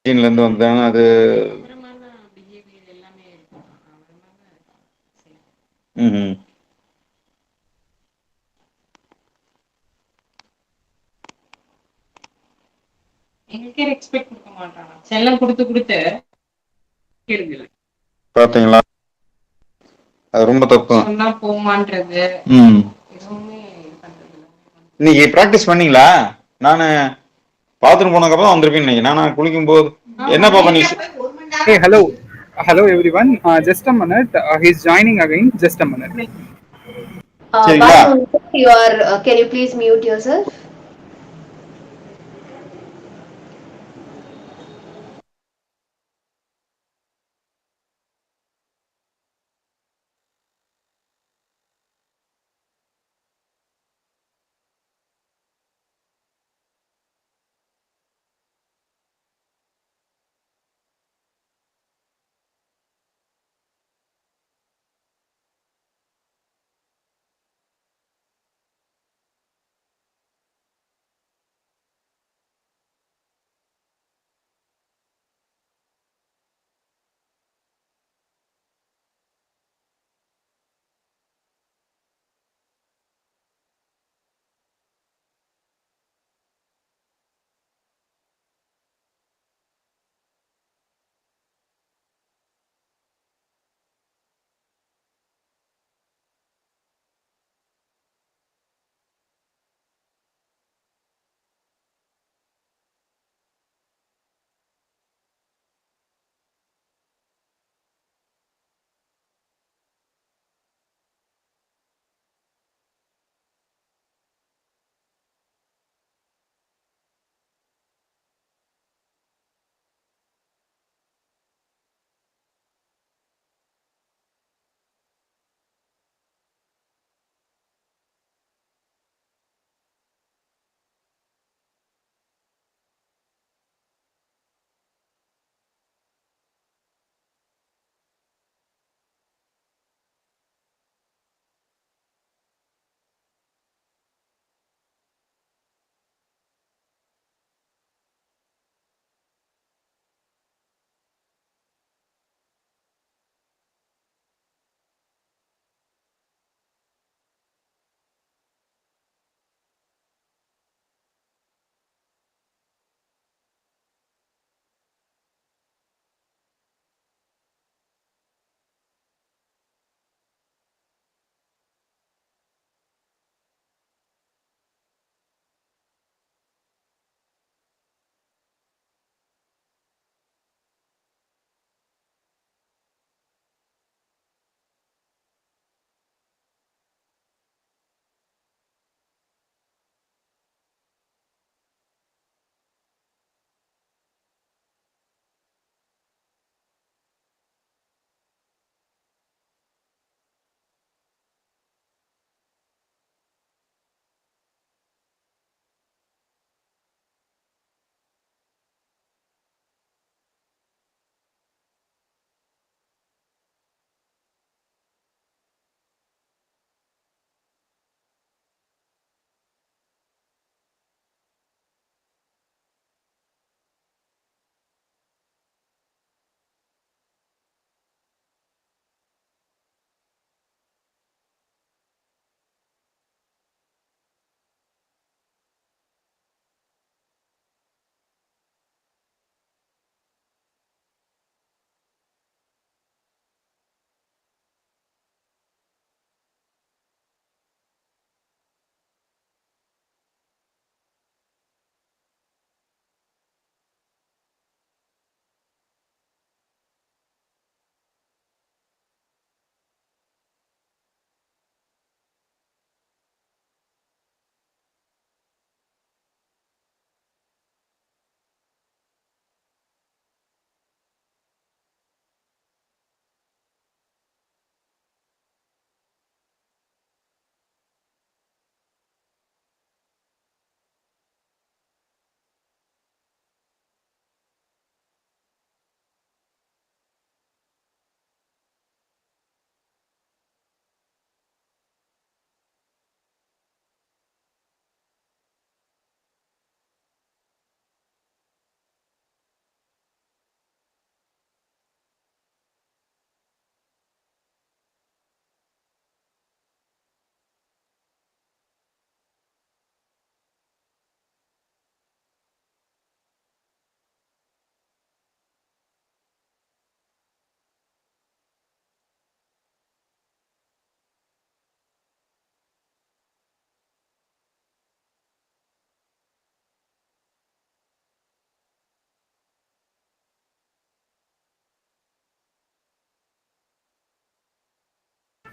சீன்ல இருந்து வந்தாங்க அது ம் எங்களுக்கே ரெஸ்பெக்ட் கொடுக்க மாட்டானா செல்லம் கொடுத்து பாத்தீங்களா அது ரொம்ப தப்பு சொன்னா போமான்றது எதுவுமே இன்னைக்கு பிராக்டிஸ் பண்ணீங்களா நானு பாத்ரூம் போனதுக்கப்புறம் வந்திருப்பேன்னு நினைக்கிறேன் நான் குளிக்கும் போது என்னப்பா பண்ணி Hey, hello. Hello, everyone. Just a minute. He's joining again. Just a minute. சரிங்களா One moment. You are. Can you please mute yourself?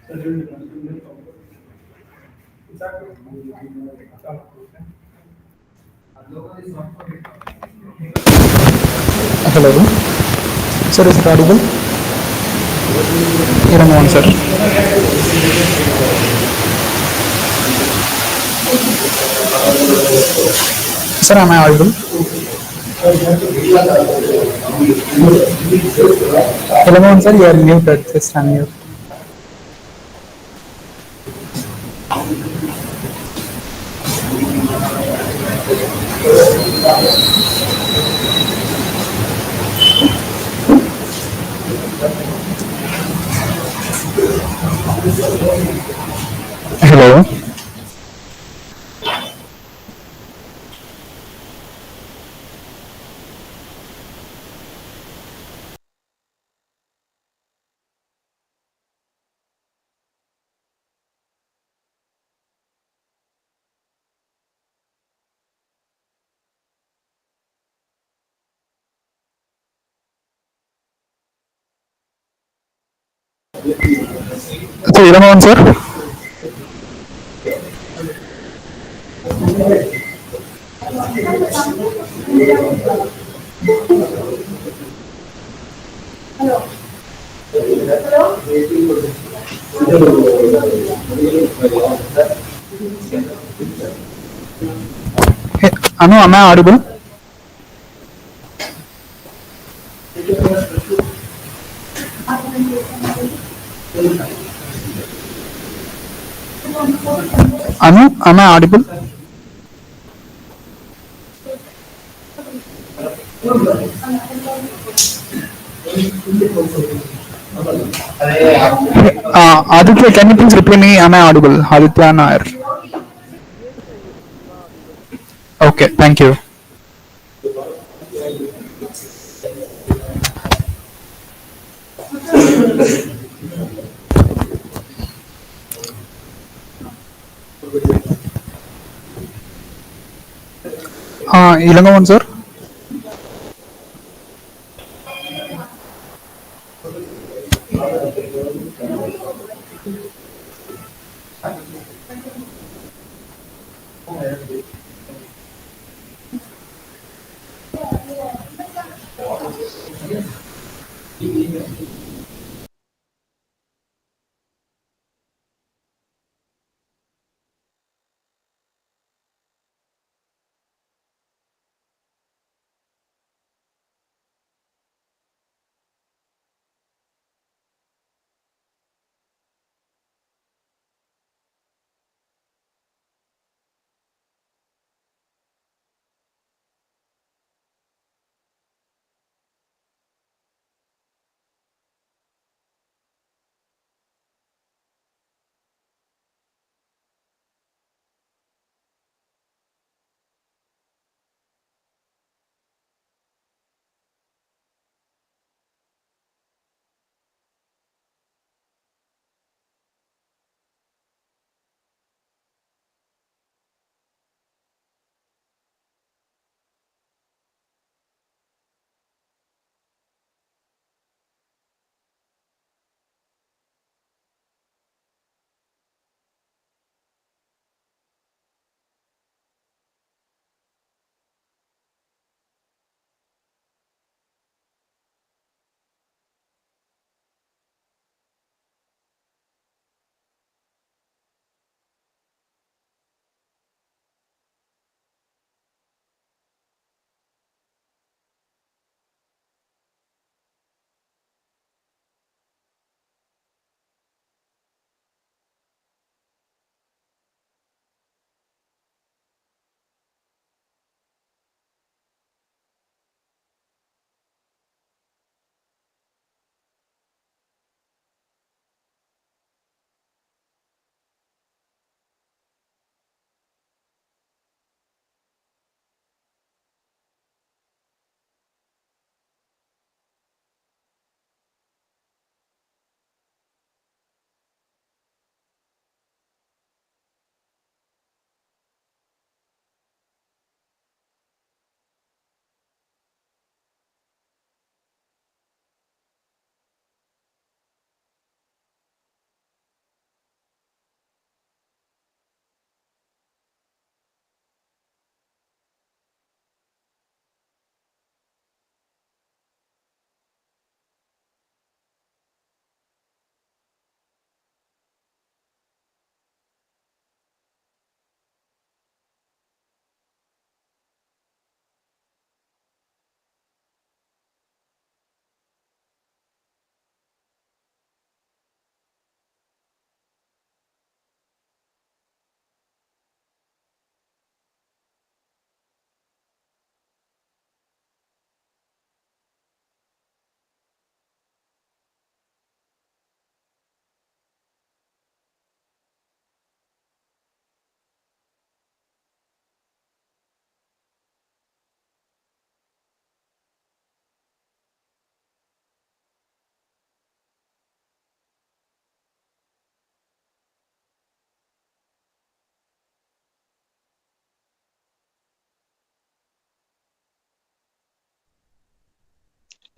Hello. Sir, is it audible? Elangovan, sir. Sir, am I audible? Elangovan, sir, you are muted. Just unmute. Hello. So, Elangovan, sir. Hey, Anu, am I audible? Anu, am I audible? Aditya, can you please reply me? Am I audible? Aditya Nair. Okay, thank you. Elangovan, sir.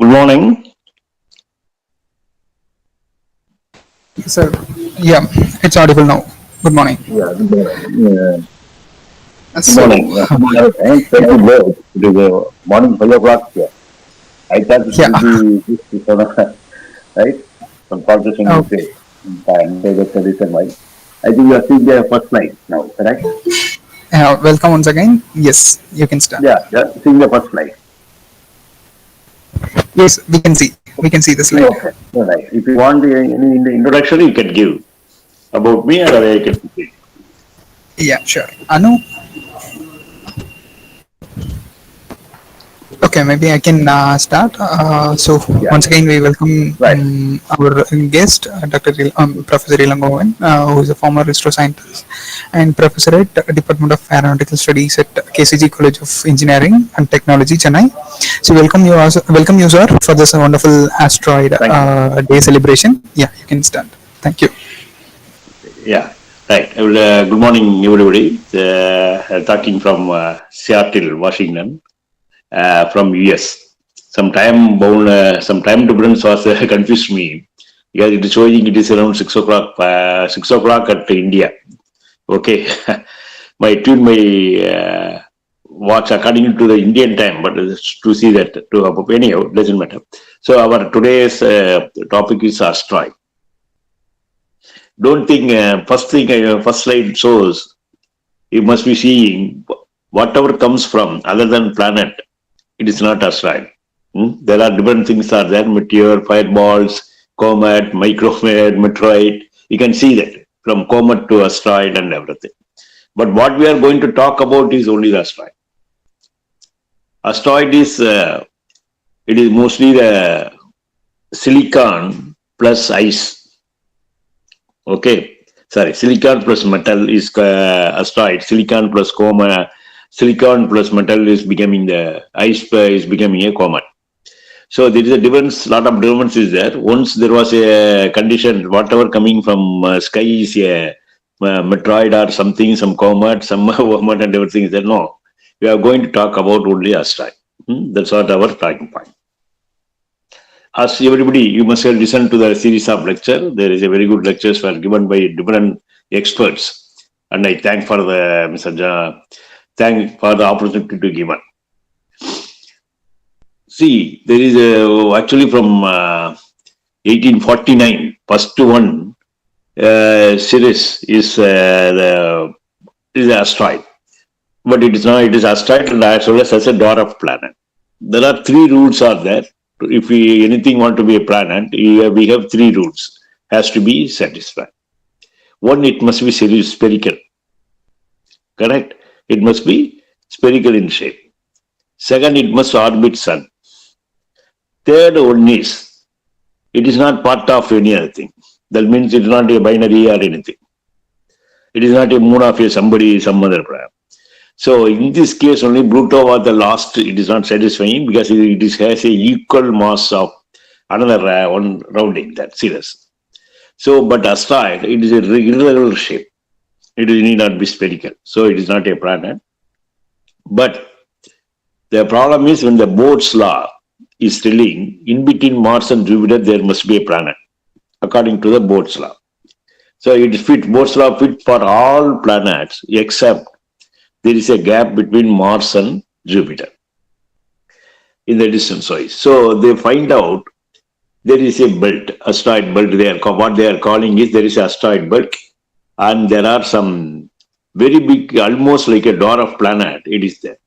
Good morning. Sir, yeah, it's audible now. Good morning. Yeah, good morning. Good So, morning. Time pretty low. It is morning 5 o'clock here. I thought it yeah, will be right? Some politician will uh, say. And that's the reason why. I think you are seeing the first slide now, correct? welcome once again. Yes, you can start. Yeah, seeing the first slide. Yes, we can see the slide. Okay. All right. If you want any introduction, you can give about me or I can proceed. Yeah, sure. Anu. Okay, maybe I can start. So Yeah. once again, we welcome Right. our guest, Professor Elangovan, who is a former ISRO scientist and professor at Department of Aeronautical Studies at KCG College of Engineering and Technology, Chennai. So welcome you, sir, for this wonderful asteroid Thank you. day celebration. Yeah, you can start. Thank you. Yeah. Right. Good morning, everybody. Talking from Seattle, Washington. From US. Some time difference was confused me because it is showing it is around 6 o'clock. 6 o'clock at India. Okay, tune my watch according to the Indian time, but to see that anyhow doesn't matter. So our today's topic is asteroid. Don't think first slide shows you must be seeing whatever comes from other than planet. It is not asteroid. There are different things are there, meteor, fireballs, comet, micrometeor, meteorite. You can see that from comet to asteroid and everything. But what we are going to talk about is only the asteroid. Asteroid is, it is mostly the silicon plus ice. Okay. Sorry, silicon plus metal is asteroid. Silicon plus silicon plus metal is becoming the ice is becoming a comet. So there is a difference, lot of difference is there. Once there was a condition, whatever coming from sky is a meteoroid or something, some comet, some comet and everything is there. No, we are going to talk about only asteroid. That's what our talking point. As everybody, you must have listened to the series of lecture. There is a very good lectures were given by different experts, and I thank for the thank for the opportunity to give one. See, there is actually from 1849, first one series is the asteroid, but it is not. It is asteroid and as well as a dwarf planet. There are three rules are there. If we anything want to be a planet, we have three rules has to be satisfied. One, it must be spherical. Correct. It must be spherical in shape. Second, it must orbit sun. Third one is, it is not part of any other thing. That means it is not a binary or anything. It is not a moon of a somebody, some other planet. So in this case, only Pluto was the last. It is not satisfying because it has a equal mass of another one rounding that series. So, but asteroid, it is a irregular shape. It need not be spherical. So it is not a planet. But the problem is when the Bode's law is telling in between Mars and Jupiter, there must be a planet, according to the Bode's law. So it Bode's law fit for all planets except there is a gap between Mars and Jupiter in the distance wise. So they find out there is a belt, asteroid belt. What they are calling is there is an asteroid belt, and there are some very big, almost like a dwarf planet. It is there.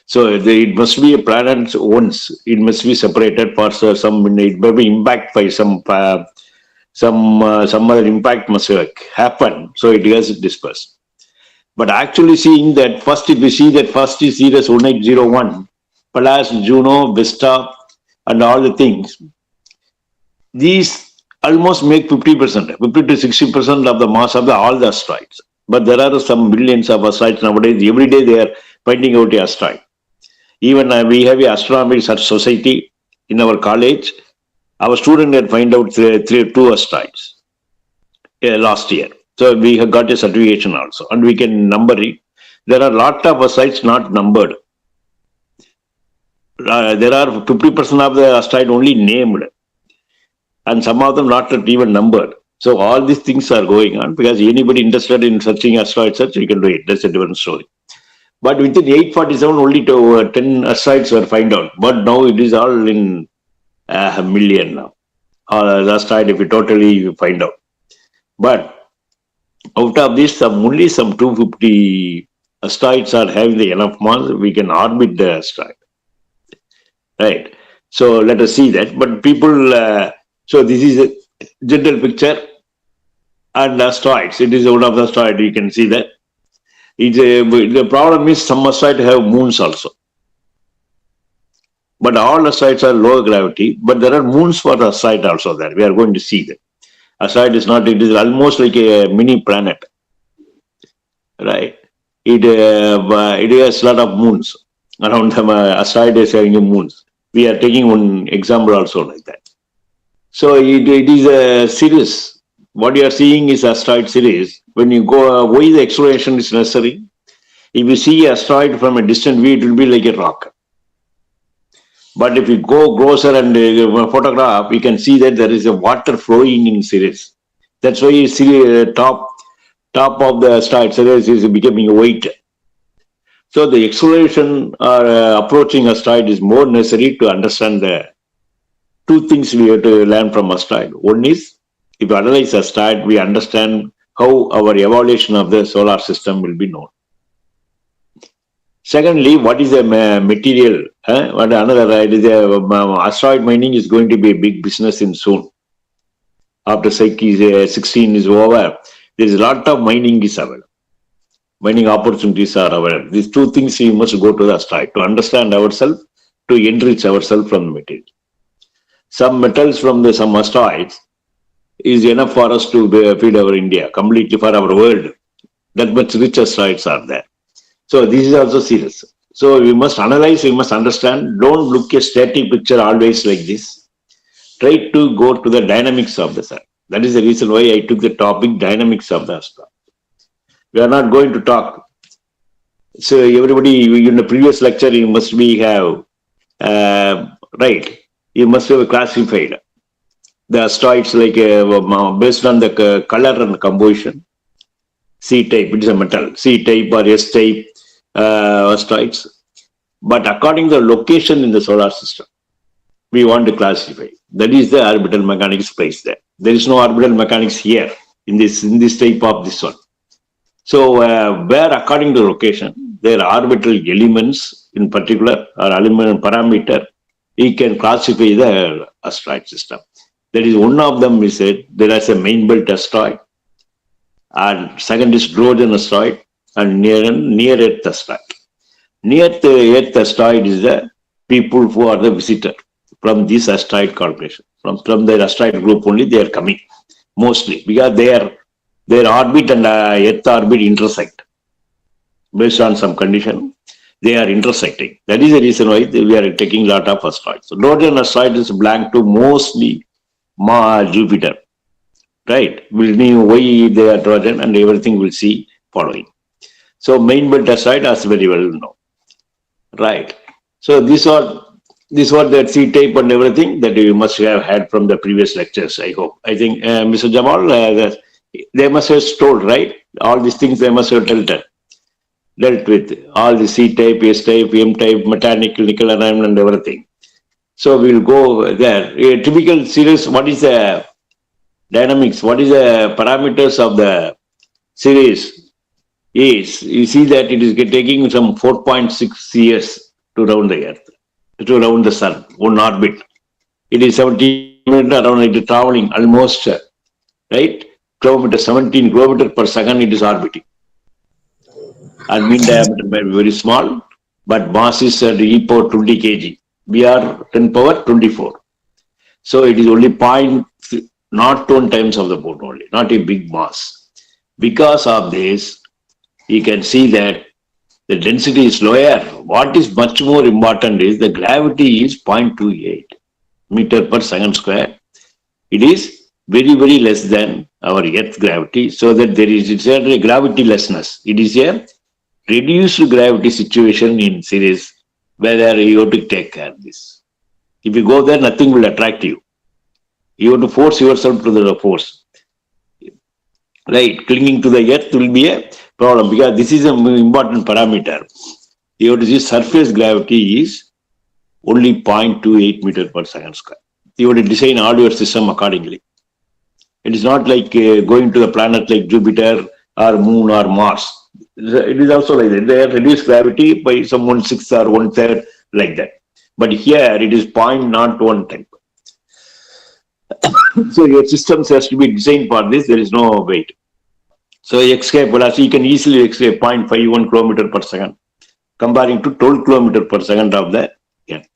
So it must be a planet once. It must be separated for some. It may be impact by some other impact must happen. So it gets dispersed. But actually seeing that first, if we see that first is series 1801, Pallas, Juno, Vesta, and all the things, these almost make 50%, 50 to 60% of the mass of all the asteroids. But there are some billions of asteroids nowadays. Every day they are finding out an asteroid. Even we have an astronomy society in our college. Our student had find out two asteroids last year. So we have got a certification also, and we can number it. There are a lot of asteroids not numbered. there are 50% of the asteroid only named, and some of them not even numbered. So all these things are going on because anybody interested in searching asteroid search, you can do it. That's a different story. But within 847, only 10 asteroids were found out. But now it is all in a million now. The asteroid, if you totally find out. But out of this, only some 250 asteroids are having the enough mass, we can orbit the asteroid. Right. So let us see that. But people, so this is a general picture. And asteroids, it is one of the asteroids, you can see that. The problem is some asteroids have moons also. But all asteroids are low gravity, but there are moons for the asteroid also there. We are going to see that. Asteroid is not, it is almost like a mini planet. Right. It has a lot of moons. Around the asteroid is having moons. We are taking one example also like that. So it is a series. What you are seeing is asteroid series. When you go, why the exploration is necessary? If you see asteroid from a distant view, it will be like a rock. But if you go closer and photograph, you can see that there is a water flowing in series. That's why you see the top of the asteroid series is becoming white. So the exploration or approaching asteroid is more necessary to understand the two things we have to learn from asteroid. One is, if you analyze asteroid, we understand how our evaluation of the solar system will be known. Secondly, what is the material? What another asteroid mining is going to be a big business in soon. After 16 is over, there is a lot of mining is available. Mining opportunities are available. These two things we must go to the asteroid to understand ourselves, to enrich ourselves from the material. Some metals from some asteroids is enough for us to feed our India, completely for our world. That much rich asteroids are there. So this is also serious. So we must analyze, we must understand. Don't look a static picture always like this. Try to go to the dynamics of the sun. That is the reason why I took the topic dynamics of the asteroid. We are not going to talk. So everybody, in the previous lecture, you must have, right, you must have classified the asteroids like based on the color and composition. C-type, it is a metal. C-type or S-type asteroids. But according to the location in the solar system, we want to classify. That is the orbital mechanics place there. There is no orbital mechanics here in this type of this one. So where according to location, their orbital elements in particular or element parameter, we can classify the asteroid system. That is one of them we said there is a main belt asteroid, and second is Trojan asteroid, and near Earth asteroid. Near the Earth asteroid is the people who are the visitor from this asteroid corporation. From their asteroid group only they are coming mostly because their orbit and Earth orbit intersect based on some condition. They are intersecting. That is the reason why we are taking a lot of asteroids. So Trojan asteroid is belong to mostly Jupiter. Right? We'll know why they are Trojan and everything we'll see following. So main belt asteroid as very well known. Right. So this was that C-type and everything that you must have had from the previous lectures, I hope. I think Mr. Jamal, they must have told, right? All these things they must have dealt with. All the C-type, S-type, M-type, mechanical, nickel alignment and everything. So we'll go there. A typical series, what is the dynamics? What is the parameters of the series? Is you see that it is taking some 4.6 years to round the Earth, to round the Sun, one orbit. It is 17 minutes around, it is traveling almost, right? 17 kilometers per second it is orbiting. And mean diameter may be very small, but mass is at e power 20 kg. We are 10 power 24. So it is only not 1 times of the moon only, not a big mass. Because of this, you can see that the density is lower. What is much more important is the gravity is 0.28 meter per second square. It is very, very less than our Earth gravity, so that it's a gravity lessness. It is a reduced gravity situation in series whether you have to take care of this. If you go there, nothing will attract you. You have to force yourself to the force. Right, clinging to the earth will be a problem because this is an important parameter. You have to see surface gravity is only 0.28 meter per second square. You have to design all your system accordingly. It is not like going to the planet like Jupiter or Moon or Mars. It is also like that. They have reduced gravity by some 1/6 or 1/3 like that. But here it is 0.01 type. So your systems has to be designed for this. There is no weight. So escape velocity, you can easily escape 0.51 kilometer per second, comparing to 12 kilometer per second of the Earth.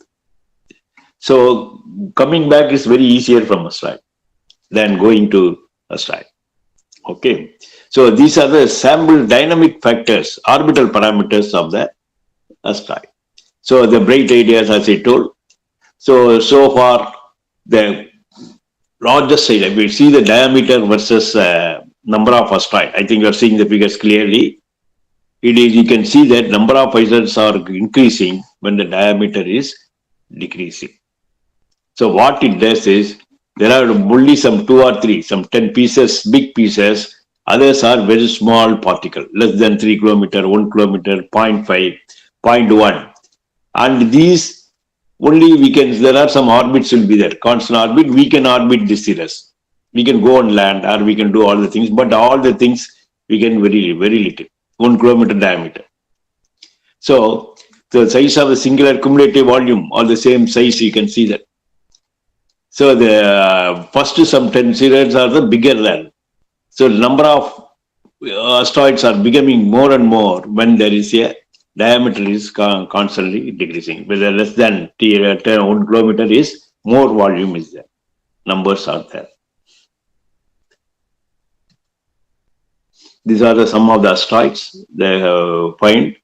So coming back is very easier from asteroid than going to asteroid. Okay. So these are the sample dynamic factors, orbital parameters of the asteroid. So the bright ideas, as I told. So far the largest size, if we see the diameter versus number of asteroids, I think you are seeing the figures clearly. It is, you can see that number of asteroids are increasing when the diameter is decreasing. So what it does is, there are only some 2 or 3, some 10 pieces, big pieces. Others are very small particle, less than 3 kilometer, 1 kilometer, 0.5, 0.1. And these only we can, there are some orbits will be there, constant orbit, we can orbit this Ceres. We can go on land or we can do all the things, but all the things we can very little, 1 kilometer diameter. So the size of the singular cumulative volume, all the same size, you can see that. So the first some 10 Ceres are the bigger than. So number of asteroids are becoming more and more when there is a diameter is constantly decreasing. Whether less than 1 kilometer is, more volume is there. Numbers are there. These are some of the asteroids they have found,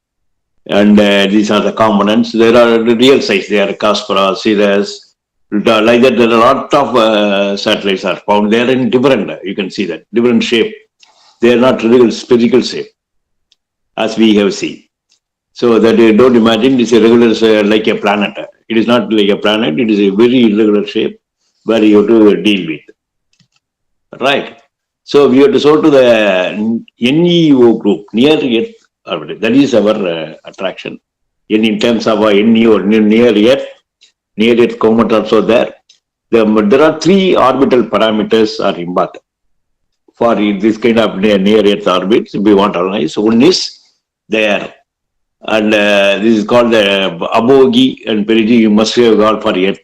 and these are the components. There are the real size. They are Caspera, Ceres, like that. There are a lot of satellites are found. They are in different. You can see that different shape. They are not real spherical shape, as we have seen. So that you don't imagine it's a regular like a planet. It is not like a planet. It is a very irregular shape where you have to deal with. Right. So we have to go to the NEO group, near Earth orbit. That is our attraction. In terms of NEO, near Earth, near Earth comet also there. There are 3 orbital parameters are important for this kind of near Earth orbits. If we want to analyze, one is there, and this is called the apogee and perigee. You must have got for Earth,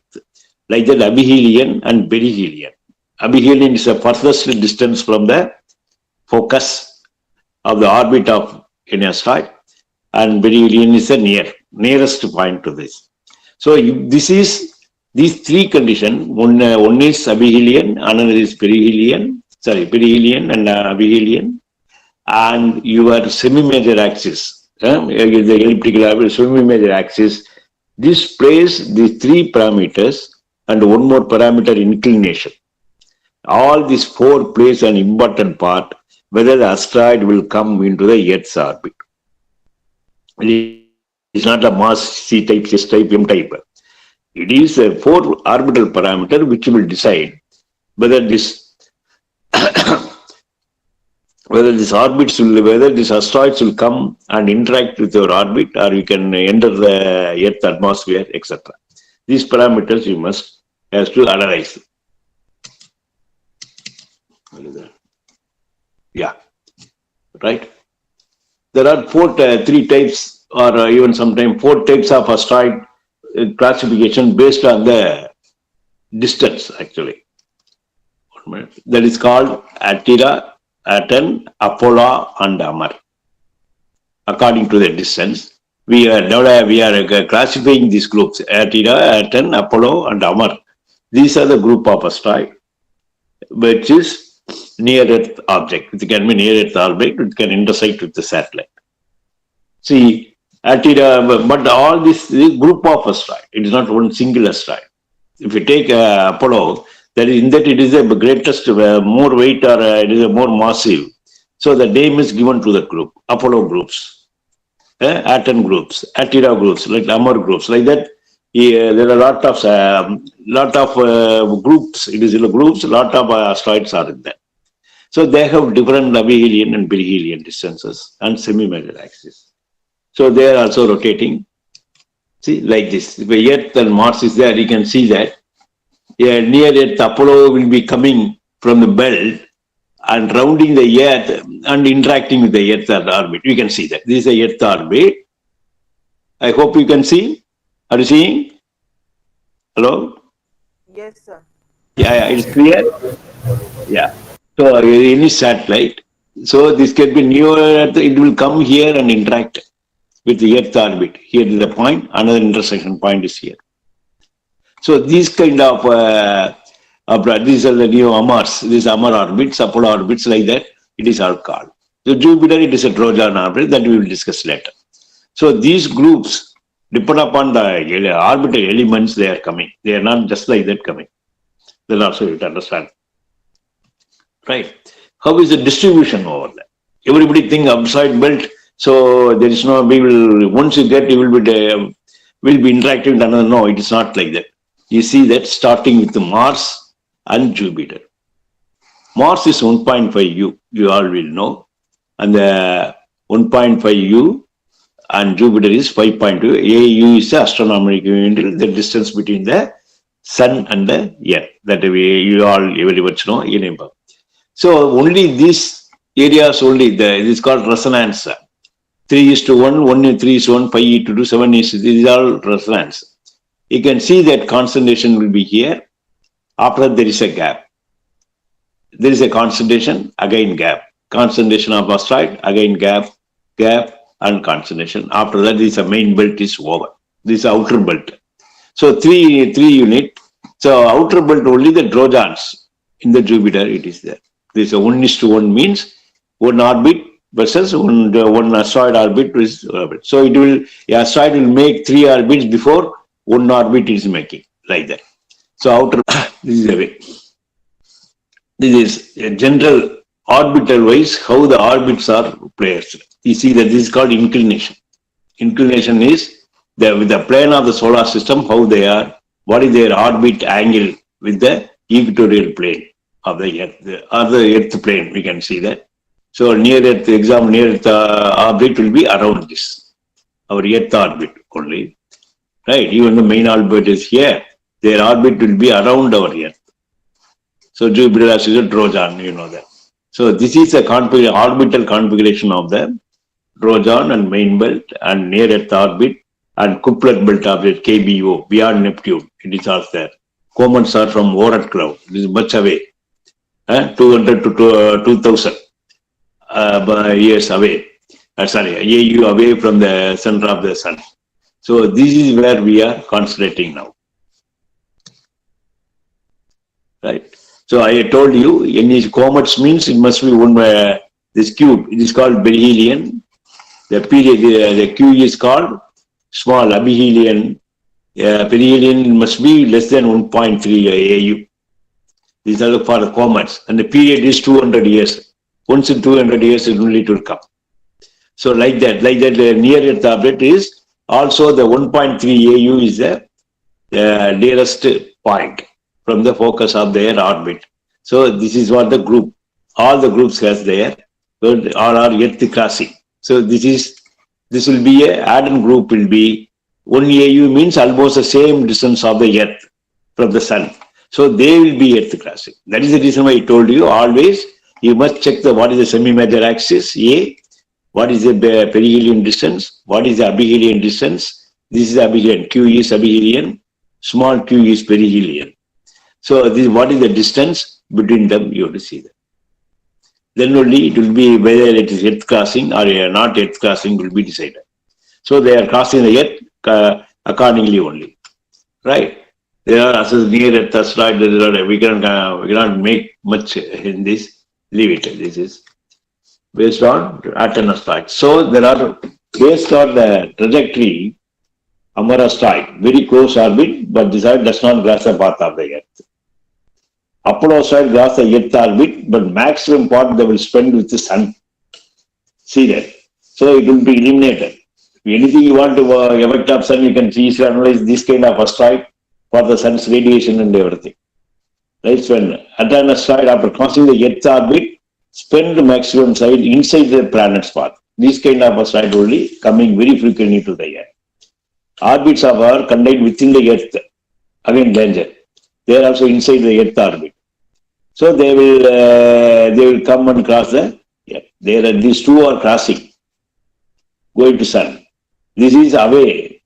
like that aphelion and perihelion. Aphelion is the furthest distance from the focus of the orbit of an asteroid, and perihelion is the nearest point to this. So this is these 3 conditions. One is aphelion, another is perihelion and aphelion, and your semi-major axis, the elliptical semi-major axis. This plays these 3 parameters and one more parameter, inclination. All these 4 plays an important part whether the asteroid will come into the Earth's orbit. It is not a mass C type, S type, M type. It is a 4 orbital parameter which will decide whether this whether these asteroids will come and interact with your orbit, or you can enter the Earth atmosphere, etc. These parameters you must have to analyze. Yeah, right. There are 3 types, or even sometimes 4 types of asteroid classification based on the distance. Actually, that is called Attila, Aten, Apollo, and Amar. According to the distance, we are classifying these groups: Attila, Aten, Apollo, and Amar. These are the group of asteroid which is near Earth object. It can be near Earth object. It can intersect with the satellite. See, but all this group of asteroid. It is not one single asteroid. If you take Apollo, that is in that it is the greatest, more weight, or it is a more massive. So the name is given to the group, Apollo groups. atom groups, Attila groups, like Amar groups, like that. There are a lot of groups. It is in groups. Lot of asteroids are in there. So they have different abelian and perihelion distances and semi-major axis. So they are also rotating. See, like this. If Earth and Mars is there, you can see that. Near Earth, Apollo will be coming from the belt and rounding the Earth and interacting with the Earth orbit. You can see that. This is the Earth orbit. I hope you can see. Are you seeing? Hello? Yes, sir. Yeah, it's clear. Yeah. So any satellite. So this can be near Earth. It will come here and interact with the Earth orbit. Here is the point. Another intersection point is here. So these kind of these are the new Amars. These Amar orbits, Apollo orbits, like that. It is all called. So Jupiter, it is a Trojan orbit that we will discuss later. So these groups depend upon the orbital elements they are coming. They are not just like that coming. Then also you have to understand. Right. How is the distribution over there? Everybody think upside belt. So there is no, we will, once you get, you will be interacting with another. No, it is not like that. You see that starting with Mars and Jupiter. Mars is 1.5 U, you all will know. And the 1.5 U and Jupiter is 5.2. AU is the astronomical unit, the distance between the Sun and the Earth. That you all very much know. So only these areas only, it is called resonance. 3:1, 1:3:1, 5:2, 7 is, these are all resonance. You can see that concentration will be here. After there is a gap. There is a concentration, again gap. Concentration of asteroid, again gap, and concentration. After that, this main belt is over. This is outer belt. So three unit. So outer belt only the Trojans. In the Jupiter, it is there. This 1:1 means one orbit versus one asteroid orbit is orbit. So it will, the asteroid will make 3 orbits before one orbit is making, like that. So outer, this is the way. This is a general orbital wise how the orbits are placed. You see that this is called inclination. Inclination is with the plane of the solar system, how they are, what is their orbit angle with the equatorial plane of the Earth, or the Earth plane, we can see that. So near Earth, near Earth orbit will be around this, our Earth orbit only, right? Even the main orbit is here, their orbit will be around our Earth. So Jupiter is a Trojan, you know that. So this is a orbital configuration of the Trojan and main belt and near Earth orbit and couplet belt orbit, KBO, beyond Neptune. It is also there. Comets are from Oort cloud. It is much away, 200 to 2000 years away. AU away from the center of the sun. So this is where we are concentrating now. Right. So I told you, any comets means it must be one this cube. It is called perihelion. The period, the Q is called small abelian. Perihelion must be less than 1.3 AU. These are for the comets, and the period is 200 years. Once in 200 years, it will come. So like that, the near Earth orbit is also the 1.3 AU is the nearest point from the focus of their orbit. So this is what the group, all the groups has there, all are Earth crossing. So this will be a Adam group will be 1 AU means almost the same distance of the Earth from the sun. So they will be Earth crossing. That is the reason why I told you always you must check what is the semi-major axis A, what is the perihelion distance, what is the abelian distance. This is abelian, Q is abelian, small q is perihelion. So this, what is the distance between them, you have to see that. Then only it will be whether it is Earth crossing or not Earth crossing will be decided. So they are crossing the Earth accordingly only, right? There are near Earth asteroid. We cannot make much in this. Leave it. This is based on Aten asteroid. So there are based on the trajectory, Amar asteroid, very close orbit, but this asteroid does not cross the path of the Earth. Apollo asteroid cross the Earth orbit, but maximum part they will spend with the sun. See that. So it will be eliminated. Anything you want to evacuate of sun, you can see easily analyze this kind of asteroid for the sun's radiation and everything. Right? When at an asteroid, after crossing the Earth's orbit, spend the maximum side inside the planet's path. This kind of asteroid only coming very frequently to the Earth. Orbits are contained within the Earth. Again, danger. They are also inside the Earth orbit. So they will come and cross the Earth. These two are crossing, going to sun. This is away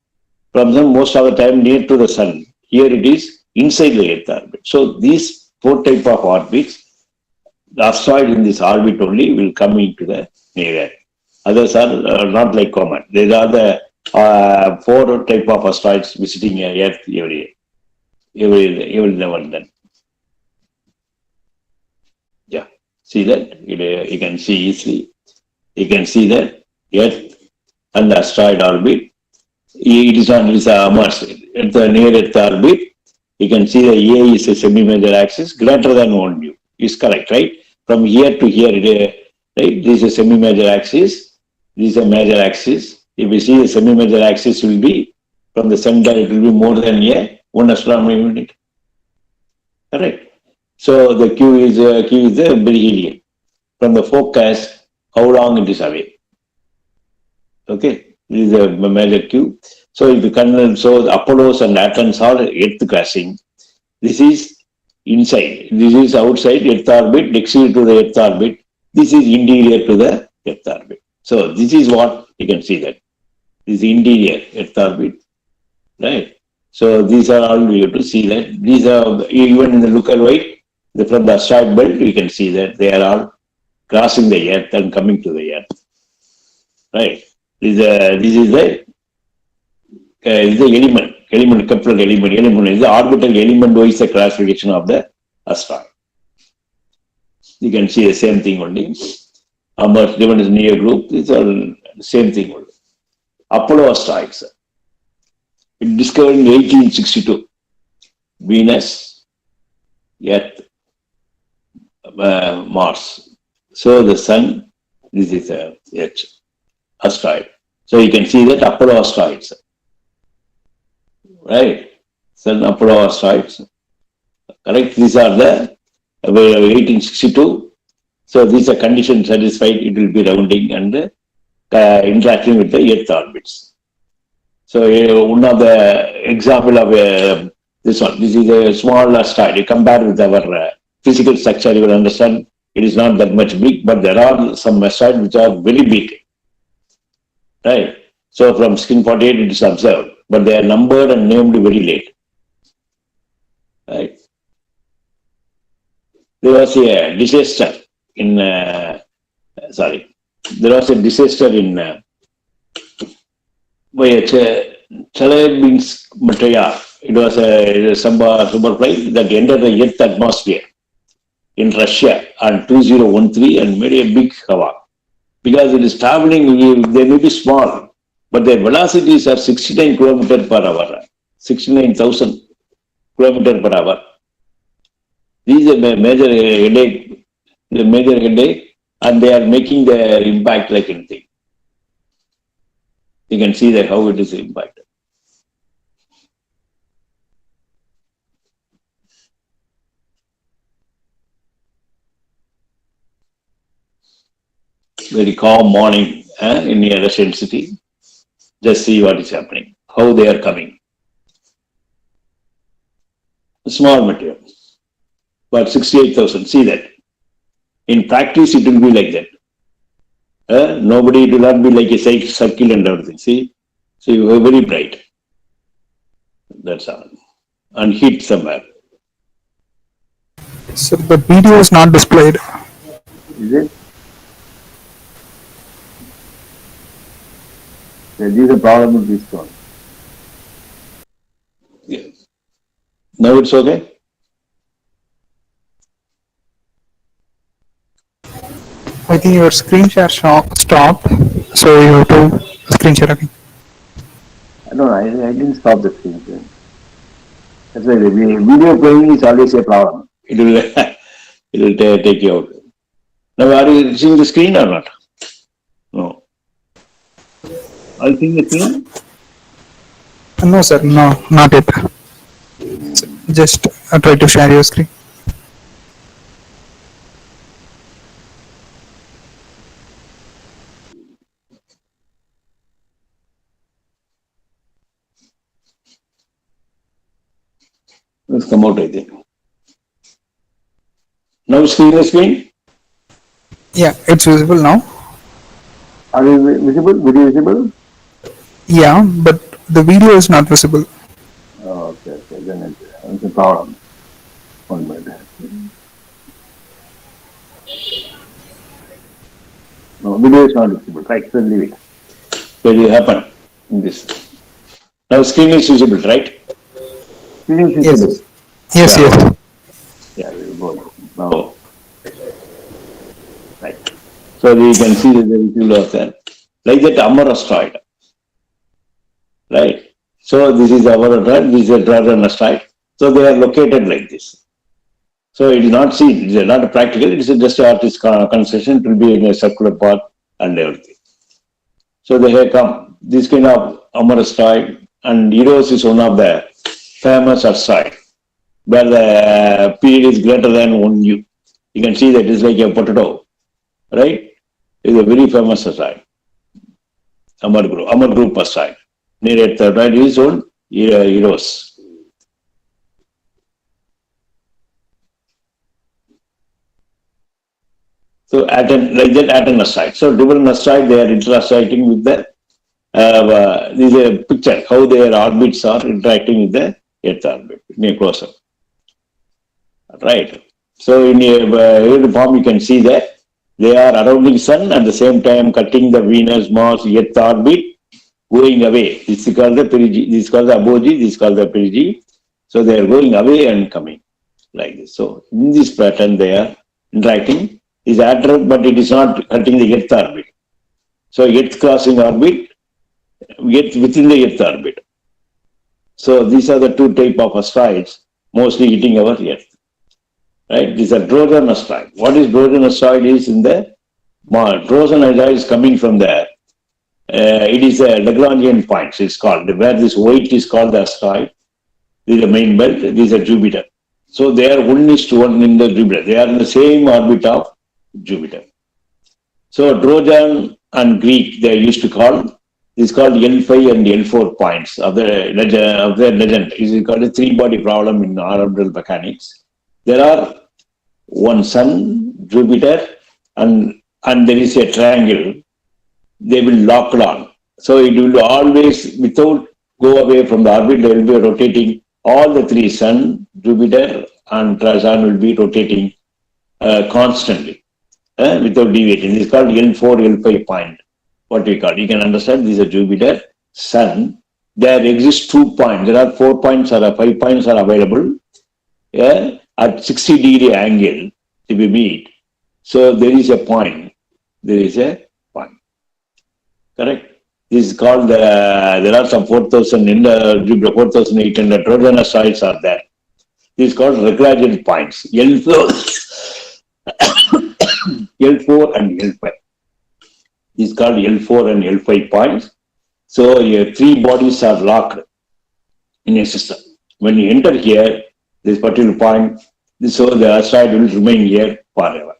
from sun most of the time near to the sun. Here it is inside the Earth orbit. So these four type of orbits, the asteroid in this orbit only will come into the near Earth. Others are not like comet. These are the four type of asteroids visiting Earth every now and then. Yeah, see that? You can see easily. You can see that Earth and the asteroid orbit. It is on Mars at the near Earth orbit. You can see the A is a semi-major axis greater than 1 mu. Is correct, right? From here to here, right? This is a semi-major axis. This is a major axis. If you see the semi-major axis will be from the center, it will be more than 1 astronomical unit. Correct. So the Q is the perihelion. From the focus, how long it is away. Okay, this is a major Q. So if you can, so the Apollos and Athens are Earth crashing. This is inside. This is outside Earth orbit, exterior to the Earth orbit. This is interior to the Earth orbit. So this is what you can see that. This is interior Earth orbit, right? So these are all you have to see that. These are even in the local right, from the asteroid belt, you can see that they are all crossing the Earth and coming to the Earth, right? This is the element, Kepler element is the orbital element wise the classification of the asteroid. You can see the same thing only. Amber given as near group, these are the same thing only. Apollo asteroids. It discovered in 1862. Venus, Earth, Mars. So the Sun, this is a asteroid. So you can see that Apollo asteroids. Right? Sun, Apollo asteroids. Correct? These are the 1862. So these are conditions satisfied, it will be rounding and interacting with the Earth orbits. So one of the example of this one, this is a small asteroid. You compare with our physical structure, you will understand it is not that much big, but there are some asteroids which are very big. Right? So from 1648 it is observed, but they are numbered and named very late. Right? There was a disaster in, there was a disaster in Chelyabinsk, it was a super flight that entered the Earth atmosphere in Russia on 2013 and made a big havoc. Because it is traveling, they may be small, but their velocities are 69 km per hour, 69,000 km per hour. These are major headache, and they are making their impact like anything. You can see that how it is impacted. Very calm morning in the Russian city. Just see what is happening, how they are coming. Small material, but 68,000. See that. In practice, it will be like that. Nobody, it will not be like a circle and everything. See? So you are very bright. That's all. And hit somewhere. So the video is not displayed. Is it? There is a problem with this one. Yeah. Now it's okay? I think your screen share stopped, so you have to screen share again. No, I didn't stop the screen. That's why the video playing is always a problem. It will take you out. Now, are you seeing the screen or not? No. Are you seeing the screen? No, sir. No, not yet. Just try to share your screen. Let's come out, I think. Now screen the screen? Yeah, it's visible now. Are you visible? Video visible? Yeah, but the video is not visible. Oh, okay. Then it's a problem. 1 minute. No, video is not visible. Right, so leave it. So it will happen in this. Now screen is visible, right? Screen is Yes. visible. Yes, Yeah. yes. Yeah, we will go now. Right. So we can see the visual of that. Like that Amar asteroid. Right. So this is our asteroid, this is a Trojan asteroid. So they are located like this. So it is not seen, it is not practical, it is just an artist concession, it will be in a circular path and everything. So they have come, this kind of Amar asteroid, and Eros is one of the famous asteroid, where the period is greater than 1 U. You can see that it is like a potato, right? It is a very famous asteroid, Amar group asteroid. Near it, right, is on Eros. So like that Aten asteroid. So different asteroid, they are interacting with the, this is a picture, how their orbits are interacting with the Earth orbit, near closer. Right. So in a form you can see that they are surrounding Sun at the same time cutting the Venus, Mars, Earth orbit, going away. This is called the perigee, this is called the apogee, this is called the perigee. So they are going away and coming like this. So in this pattern they are interacting. Is Aten, but it is not cutting the Earth orbit. So Earth crossing orbit, Earth within the Earth orbit. So these are the two type of asteroids mostly hitting our Earth. Right? These are Trojan asteroid. What is Trojan asteroid is in the Trojan asteroid is coming from there. It is a Lagrangian point, it's called, where this white is called the asteroid. This is the main belt, this is a Jupiter. So they are 1:1 in the Jupiter. They are in the same orbit of Jupiter. So Trojan and Greek, they used to call, this is called L5 and L4 points of the legend. It is called a three-body problem in orbital mechanics. There are one Sun, Jupiter, and there is a triangle. They will lock on. So it will always, without go away from the orbit, they will be rotating. All the three, Sun, Jupiter, and Trojan will be rotating constantly. Without deviating. This is called L4, L5 point. What we call. You can understand this is a Jupiter, Sun. There exists 2 points. There are 4 points or 5 points are available at 60-degree angle to be meet. So there is a point. There is a point. Correct? This is called, there are some 4,000 in the Jupiter, 4,800 Trojan asteroids are there. This is called Lagrangian points. L4 and L5. This is called L4 and L5 points. So your three bodies are locked in a system. When you enter here, this particular point, so the asteroid will remain here forever.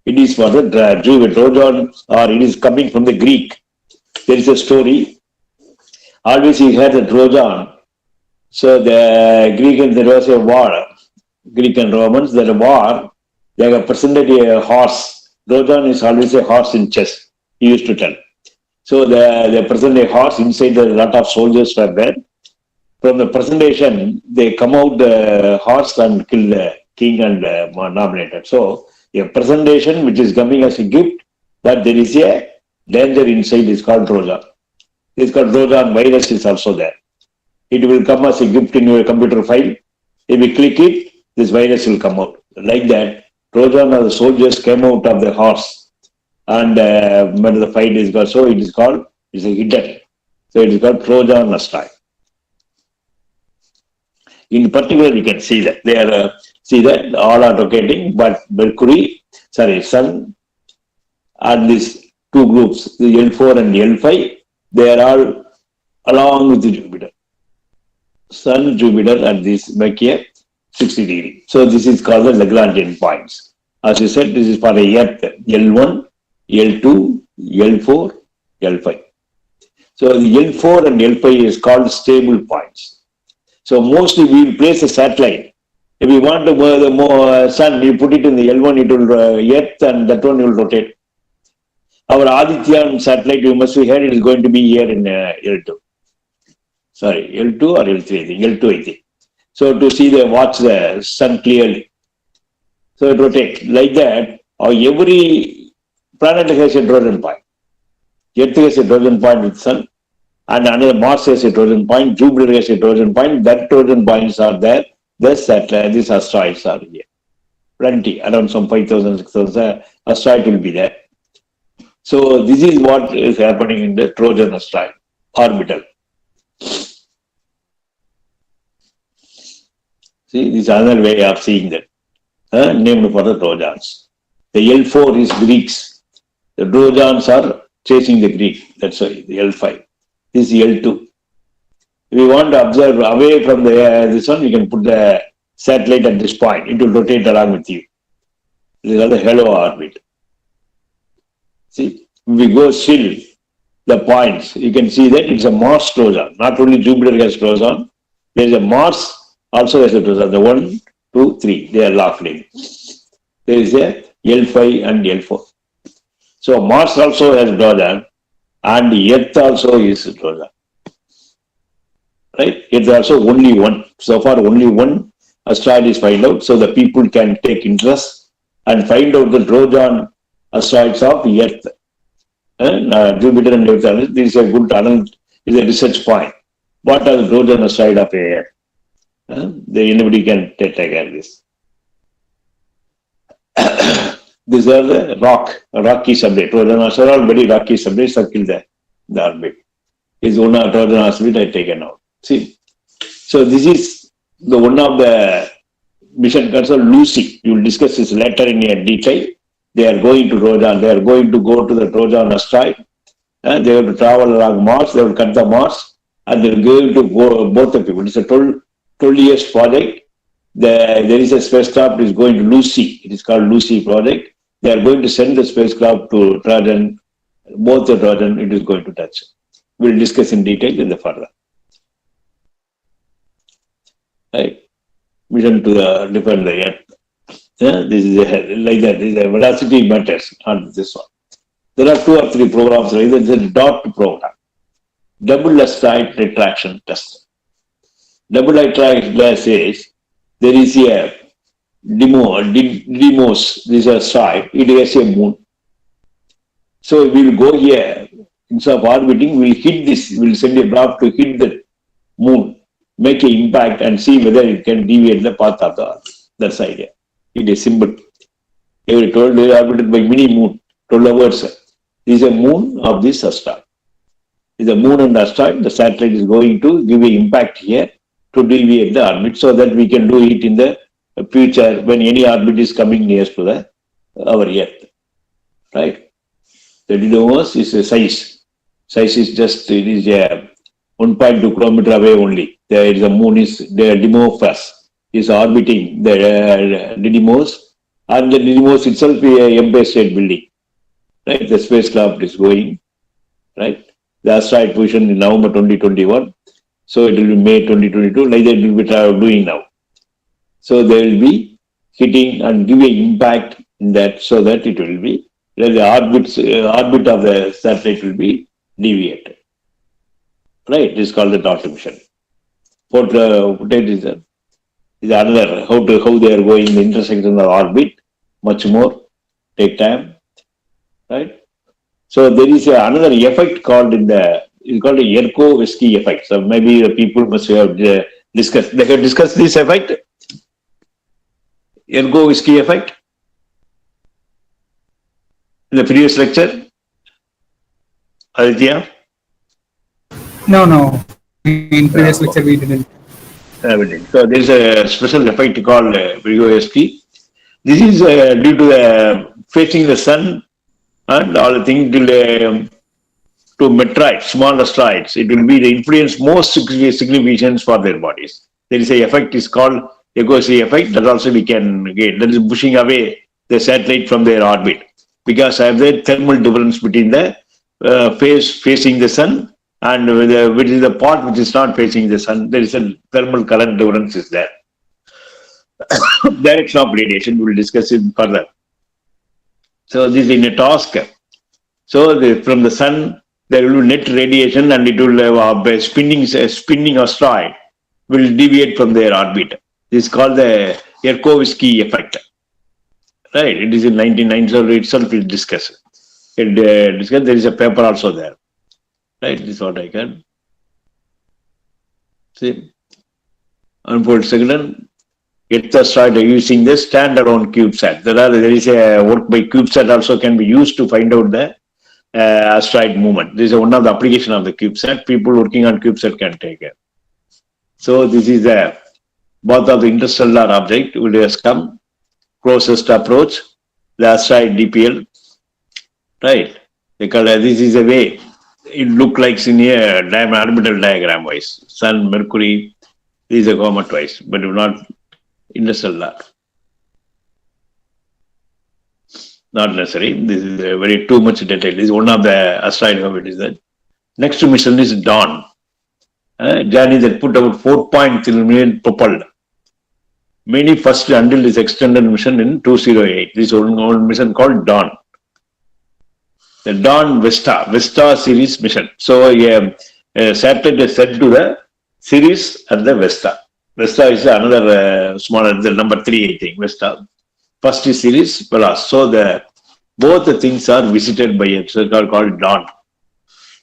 It is for the Trojan, or it is coming from the Greek. There is a story. Always you heard the Trojan. So the Greek, and there was a war. Greek and Romans, there was a war. They have presented a horse. Trojan is always a horse in chess, he used to tell. So they present a horse, inside a lot of soldiers were there. From the presentation, they come out the horse and kill the king and nominated. So a presentation which is coming as a gift, but there is a danger inside, is called Trojan. It's called Trojan virus is also there. It will come as a gift in your computer file. If you click it, this virus will come out. Like that, Trojan or the soldiers came out of the horse, and when the fight is got, so it is called, it's a hidden. So it is called Trojan asteroid. In particular, you can see that they are all are rotating, but Sun, and these two groups, the L4 and L5, they are all along with Jupiter. Sun, Jupiter, and this make a 60 degree. So this is called the Lagrangian points. As you said, this is for the Earth, L1, L2, L4, L5. So the L4 and L5 is called stable points. So mostly we will place a satellite. If we want to move the sun, you put it in the L1, it will Earth, and that one will rotate. Our Adityan satellite, you must be here, it is going to be here in L2. Sorry, L2 or L3, I think. L2, I think. So to see watch the sun clearly. So it rotates like that. Every planet has a Trojan point. Earth has a Trojan point with sun, and another Mars has a Trojan point. Jupiter has a Trojan point. That Trojan points are there. These asteroids are here. Plenty, around some 5,000, 6,000 asteroids will be there. So this is what is happening in the Trojan asteroid orbital. See, this is another way of seeing that. Named for the Trojans. The L4 is Greeks. The Trojans are chasing the Greek. That's why the L5. This is L2. If we want to observe away from this one, we can put the satellite at this point. It will rotate along with you. This is called the halo orbit. See, if we go still, the points, you can see that it's a Mars Trojan. Not only Jupiter has Trojan, there is a Mars also has a Trojan. The 1, 2, 3, they are locked in. There is a L5 and L4. So Mars also has Trojan, and Earth also is Trojan. Right? It's also only one. So far, only one asteroid is found out, so the people can take interest and find out the Trojan asteroids of Earth. Jupiter and Earth. This is a good is a research point. What are the Trojan asteroid of Earth? Anybody can take care of this. These are the rocky subject. Trojan asteroid are very rocky subject circle there, the orbit. Is one of Trojan asteroid I taken out. See, so this is the one of the mission control Lucy. You will discuss this later in detail. They are going to Trojan. They are going to go to the Trojan asteroid. They have to travel along Mars. They will cut the Mars, and they are going to go both the people. It's a 12 years project. There is a spacecraft is going to Lucy. It is called Lucy project. They are going to send the spacecraft to Trojan. Both the Trojan it is going to touch. We will discuss in detail in the further. Right. Mission to the different Earth. This is like that. This is a velocity matters, not this one. There are 2 or 3 programs. Right? There is a DOT program. Double asteroid retraction test. Double asteroid says there is a Deimos, this is a asteroid, it has a moon. So we will go here, instead of orbiting, we will hit this, we will send a craft to hit the moon, make an impact and see whether it can deviate the path of the Earth. That's the idea. It is simple. Every 12 days orbited by mini moon, 12 hours. This is a moon of this asteroid. This is a moon and asteroid. The satellite is going to give an impact here to deviate the orbit so that we can do it in the future when any orbit is coming near to our Earth. Right? The Deimos is a size. Size is just, it is a 1.2 kilometer away only. There is a moon is, the Deimos is orbiting the Deimos, and the Deimos itself is a Empire State Building. Right? The spacecraft is going. Right? The asteroid position in November 2021. So it will be May 2022, like that it will be doing now. So they will be hitting and giving impact in that so that it will be, the orbit of the satellite will be deviated. Right, it is called the DOT mission. What is another, how they are going in the intersection of orbit, much more, take time. Right? So there is another effect called it's called a Yerkovsky effect. So maybe the people must have discussed. They have discussed this effect. Yerkovsky effect in the previous lecture. Aditya? No. In previous lecture we didn't. So there is a special effect called Yerkovsky. This is due to facing the sun and all the things till to meteorites, small asteroids, it will be the influence most significant for their bodies. There is a effect is called Egosi effect that also we can get. That is pushing away the satellite from their orbit because I have the thermal difference between the face facing the sun and which is the part which is not facing the sun. There is a thermal current difference is there. Direction of radiation, we will discuss it further. So this is in a task. So from the sun, there will be net radiation and it will have spinning asteroid will deviate from their orbit. This is called the Yarkovsky effect. Right? It is in 1990 itself we discuss. There is a paper also there. Right? This is what I can see. Unfold second. Get the asteroid using the standalone CubeSat. There is a work by CubeSat also can be used to find out the asteroid movement. This is one of the application of the CubeSat. People working on CubeSat can take it. So this is the both of the interstellar object will just come closest approach, the asteroid DPL. Right? Because this is a way it look like in a orbital diagram wise. Sun, Mercury, these are comet wise, but not interstellar. Not necessary. This is a very too much detail. This is one of the asteroid how it is that. Next mission is Dawn. Journey that put about 4.3 million propelled. Many first until this extended mission in 208. This one mission called Dawn. The Dawn Vesta series mission. So a satellite is sent to the Ceres and the Vesta. Vesta is another smaller, the number 3, I think, Vesta. First is Ceres, Velas. So both the things are visited by a spacecraft called Dawn.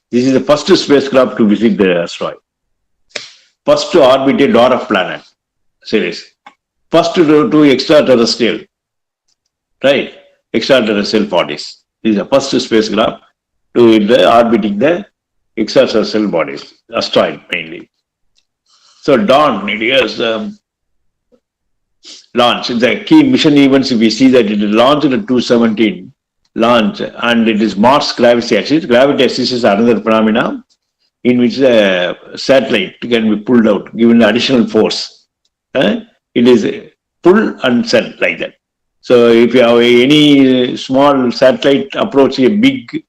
This is the first spacecraft to visit the asteroid. First to orbit a dwarf planet, Ceres. First to do extraterrestrial, right? Extraterrestrial bodies. This is the first spacecraft to orbiting the extraterrestrial bodies, asteroid mainly. So Dawn, it is launch. The key mission events, if we see that it is launched at 217, launch, and it is Mars gravity axis. Gravity axis is another phenomena in which the satellite can be pulled out, given additional force. It is pull and send like that. So if you have any small satellite approach a big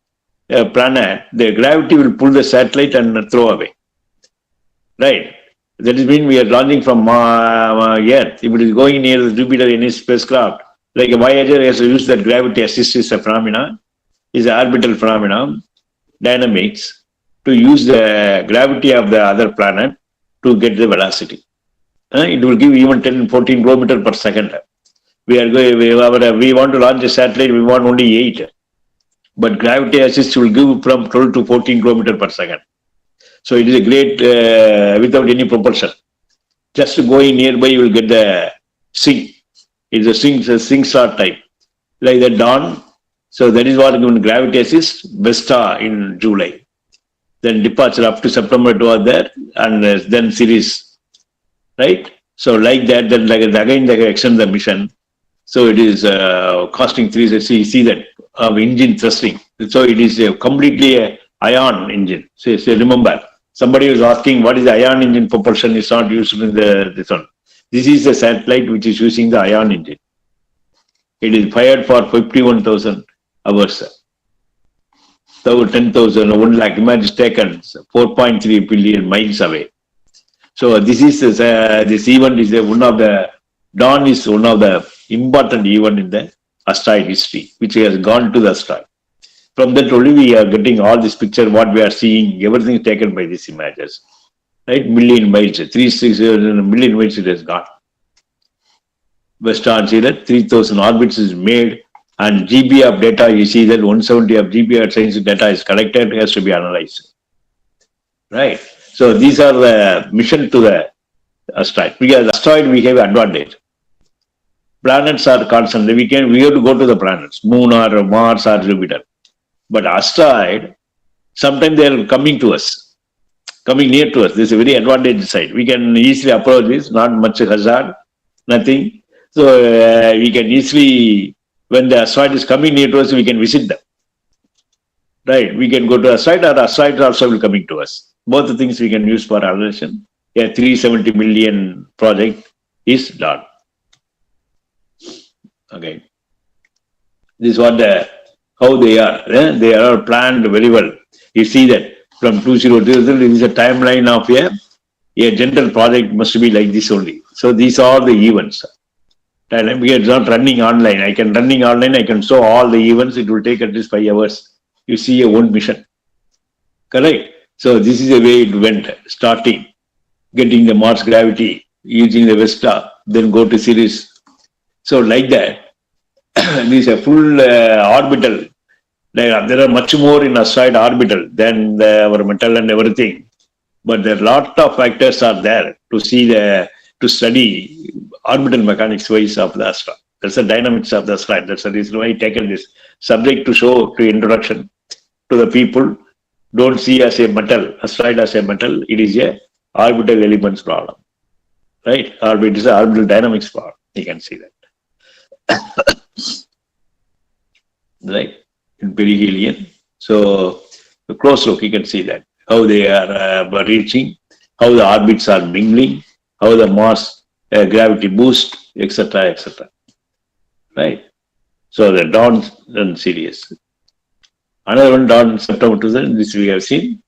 planet, the gravity will pull the satellite and throw away. Right? That is mean we are launching from Earth. If it is going near the Jupiter, any spacecraft, like a Voyager has to use that gravity assist is a phenomena, is an orbital phenomenon, dynamics, to use the gravity of the other planet to get the velocity. It will give even 10, 14 kilometers per second. We want to launch a satellite, we want only 8. But gravity assist will give from 12 to 14 kilometers per second. So it is a great, without any propulsion. Just going nearby, you will get the sync. It's a sync star type. Like the Dawn. So that is what given gravity assist, Vesta in July. Then departure up to September 2 are there, and then Ceres. Right? So like that, then again they extend the mission. So it is costing 3. See that of engine thrusting. So it is completely a ion engine. So remember, somebody was asking what is the ion engine propulsion is not used in this one. This is a satellite which is using the ion engine. It is fired for 51,000 hours. So 10,000, 1 lakh image is taken 4.3 billion miles away. So this is this event is one of the Dawn is one of the important event in the asteroid history, which has gone to the asteroid. From that only we are getting all this picture, what we are seeing, everything is taken by these images. Right? Million miles, 3 million miles it has gone. Western see that 3,000 orbits is made, and GB of data, you see that 170 of GB of science data is collected, has to be analyzed. Right? So these are the mission to the asteroid. Because asteroid we have advantage. Planets are constant. We have to go to the planets, Moon or Mars or Jupiter. But asteroid, sometimes they are coming to us, coming near to us. This is a very advantageous side. We can easily approach this, not much hazard, nothing. So we can easily, when the asteroid is coming near to us, we can visit them. Right? We can go to asteroid or asteroids also will coming to us. Both the things we can use for analysis. A 370 million project is done. Okay. This is what how they are. They are planned very well. You see that from 2000, this is a timeline of a general project must be like this only. So these are the events. It's not running online. I can show all the events. It will take at least 5 hours. You see a one mission. Correct? So this is the way it went. Starting, getting the Mars gravity, using the Vesta, then go to Ceres. So like that, this is a full orbital. There are much more in asteroid orbital than our metal and everything. But there are a lot of factors are there to see to study orbital mechanics wise of the asteroid. That's the dynamics of the asteroid. That's the reason why I taken this subject to show to introduction to the people. Don't see as a metal, asteroid as a metal. It is a orbital elements problem, right? Or it is an orbital dynamics problem. You can see that, right? In perihelion. So the close look, you can see that how they are reaching, how the orbits are mingling, how the Mars gravity boost, etc., etc. Right? So the dawn series. Another one dawn September 2000. This we have seen.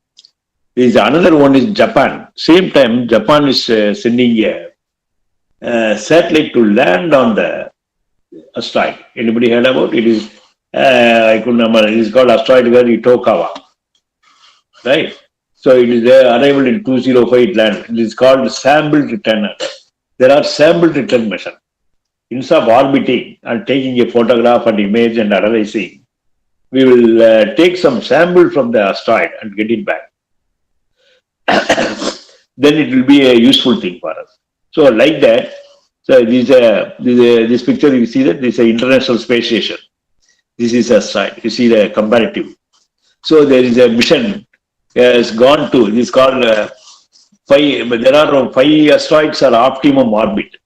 This another one is Japan. Same time, Japan is sending a satellite to land on the asteroid. Anybody heard about it? Is I couldn't remember. It is called asteroid Itokawa. Right? So it is arrival in 205 land. It is called sample returner. There are sample return missions. Instead of orbiting and taking a photograph and image and analyzing, we will take some sample from the asteroid and get it back. Then it will be a useful thing for us. So like that, so this picture you see that this is an International Space Station. This is a asteroid. You see the comparative. So there is a mission has gone to, this is called 5, but there are 5 asteroids are optimum orbit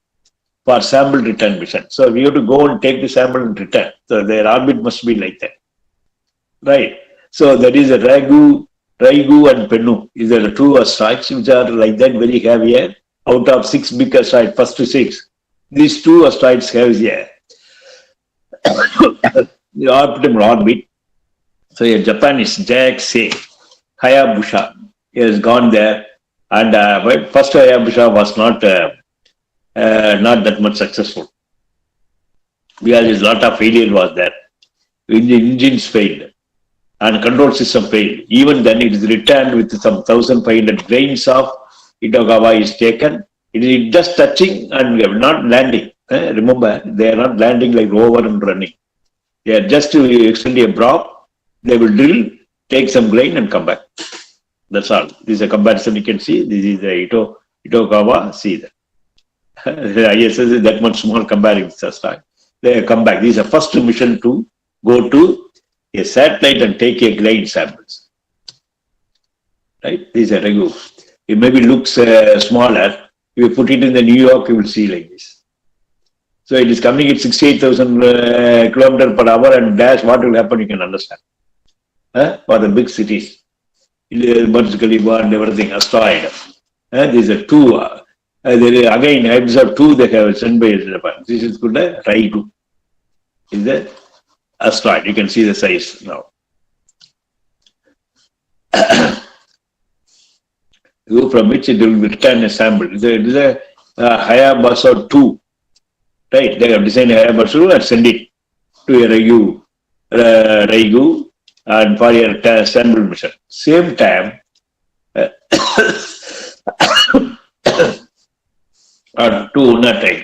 for sample return mission. So we have to go and take the sample and return. So their orbit must be like that. Right. So that is a Raigu and Pennu. These are the 2 asteroids which are like that, very heavy. Out of 6 big asteroids, first to 6, these 2 asteroids have the optimal orbit. So Japan is JAXA, Hayabusa. He has gone there, and first Hayabusa was not that much successful because a lot of failure was there. The engines failed and control system failed. Even then, it is returned with some 1,500 grains of Itokawa is taken. It is just touching and not landing. Remember, they are not landing like rover and running. They are just to extend a prop. They will drill, take some grain and come back. That's all. This is a comparison you can see. This is the Itokawa. See that. The ISS is that much small comparing with asteroid. They come back. This is the first mission to go to a satellite and take a grain samples. Right? This is a regu. It maybe looks smaller. If you put it in the New York, you will see like this. So it is coming at 68,000 kilometers per hour and dash. What will happen? You can understand. For the big cities, Burj Khalifa and everything, asteroid. These are 2. Again, episode 2 they have sent by Japan. This is called a Raigu. Is the asteroid. You can see the size now. From which it will return a sample. It is a Hayabusa 2. Right? They have designed Hayabusa and send it to a Raigu and for your sample mission. Same time,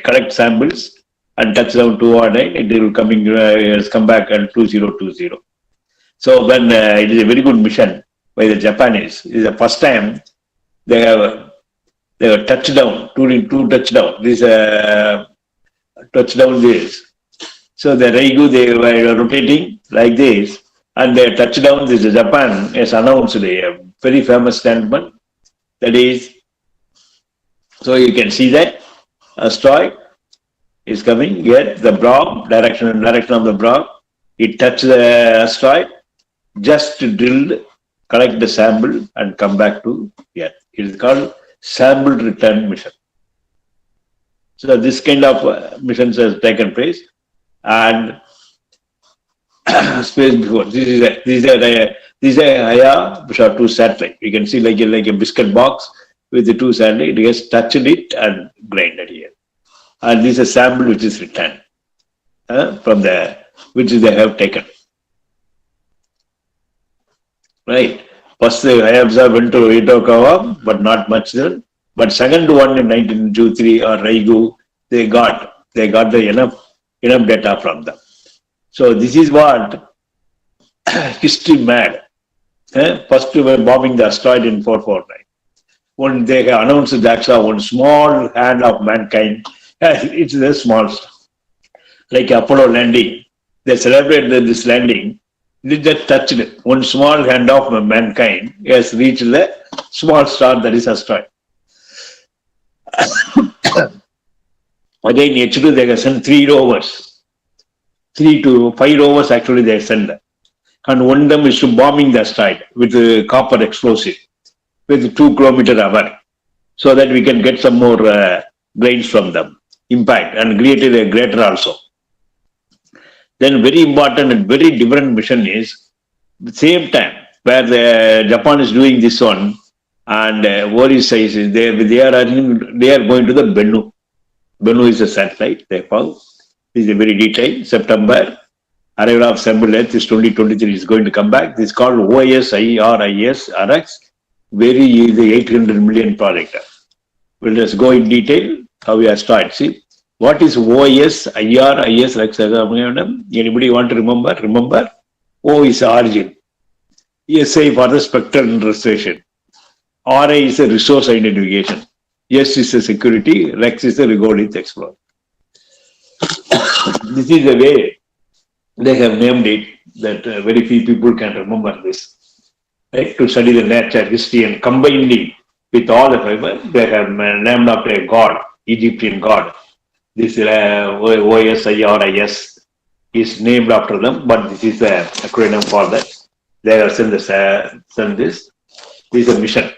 correct samples and touchdown 209, it will come back at 2020. So when it is a very good mission by the Japanese, it is the first time they have touchdown, two touchdown. This touchdown this. So the Raigu, they were rotating like this, and their touchdown, this Japan has announced a very famous statement. That is, so you can see that asteroid is coming here, the blob, direction of the blob. It touches the asteroid, just drilled, collect the sample and come back to Earth. It is called sample return mission. So this kind of missions has taken place, and space before. These are Haya, which are two satellites. You can see like a biscuit box with the two satellites. It has touched it and grinded here. And this is a sample which is returned from the which they have taken. Right. First Haya went to Rajagopalan, but not much there. But second one in 1923 or Raigu, they got the enough data from them. So this is what history mad. First we were bombing the asteroid in 449. When they announced that one small hand of mankind, it's a small stuff. Like Apollo landing, they celebrated this landing. They just touched it. One small hand of mankind has reached the small star that is asteroid. Again, H2 they have sent 3 rovers. 3 to 5 rovers actually they send. And one of them is to bombing the asteroid with a copper explosive with 2 km/h, so that we can get some more grains from them, impact, and created a crater also. Then very important and very different mission is the same time where the Japan is doing this one, and what is says is they are going to the Bennu. Bennu is a satellite they found. This is a very detailed September. Arrival of sample Earth is 2023 is going to come back. This is called OISIRIS-RX. Very easy 800 million project. We'll just go in detail how we are started. See, what is OISIRIS? Anybody want to remember? Remember, O is origin. SA for the spectral interpretation. RA is a resource identification. S is a security. REX is a regolith explorer. This is the way they have named it, that very few people can remember this. Right? To study the nature, history, and combined it with all the fiber, they have named after a god, Egyptian god. This OISIRIS is named after them, but this is the acronym for that. They have sent this. This is a mission.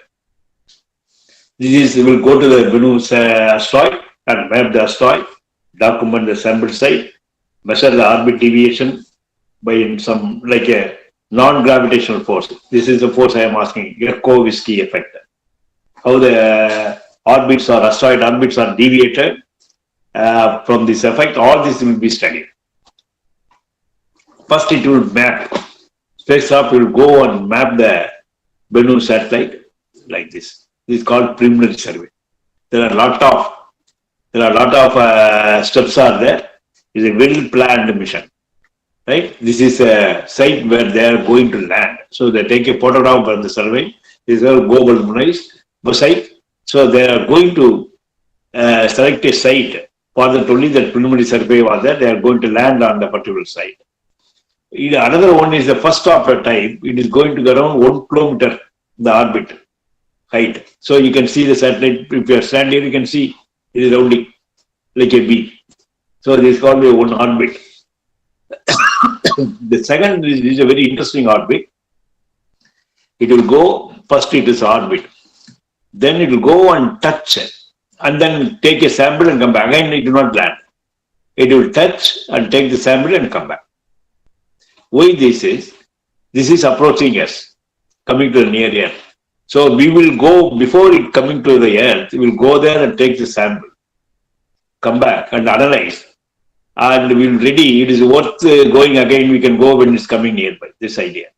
This is, we will go to the Bennu asteroid and map the asteroid, document the sample site, measure the orbit deviation by some like a non-gravitational force. This is the force I am asking, Yerkovsky effect. How the orbits or asteroid orbits are deviated from this effect, all this will be studied. First it will map. Spacecraft will go and map the Bennu satellite like this. This is called preliminary survey. There are a lot of steps are there. It's a well-planned mission. Right? This is a site where they are going to land. So they take a photograph of the survey. This is a global site. So they are going to select a site for that only that preliminary survey was there. They are going to land on the particular site. Another one is the first of a type. It is going to go around 1 kilometer the orbit height. So you can see the satellite. If you are standing here, you can see it is rounding like a bee. So this is called one orbit. The second is a very interesting orbit. It will go, first it is orbit. Then it will go and touch and then take a sample and come back. Again, it will not land. It will touch and take the sample and come back. Why this is approaching us, coming to the near Earth. So we will go, before it coming to the Earth, we will go there and take the sample, come back and analyze. And we will ready, it is worth going again, we can go when it's coming nearby, this idea.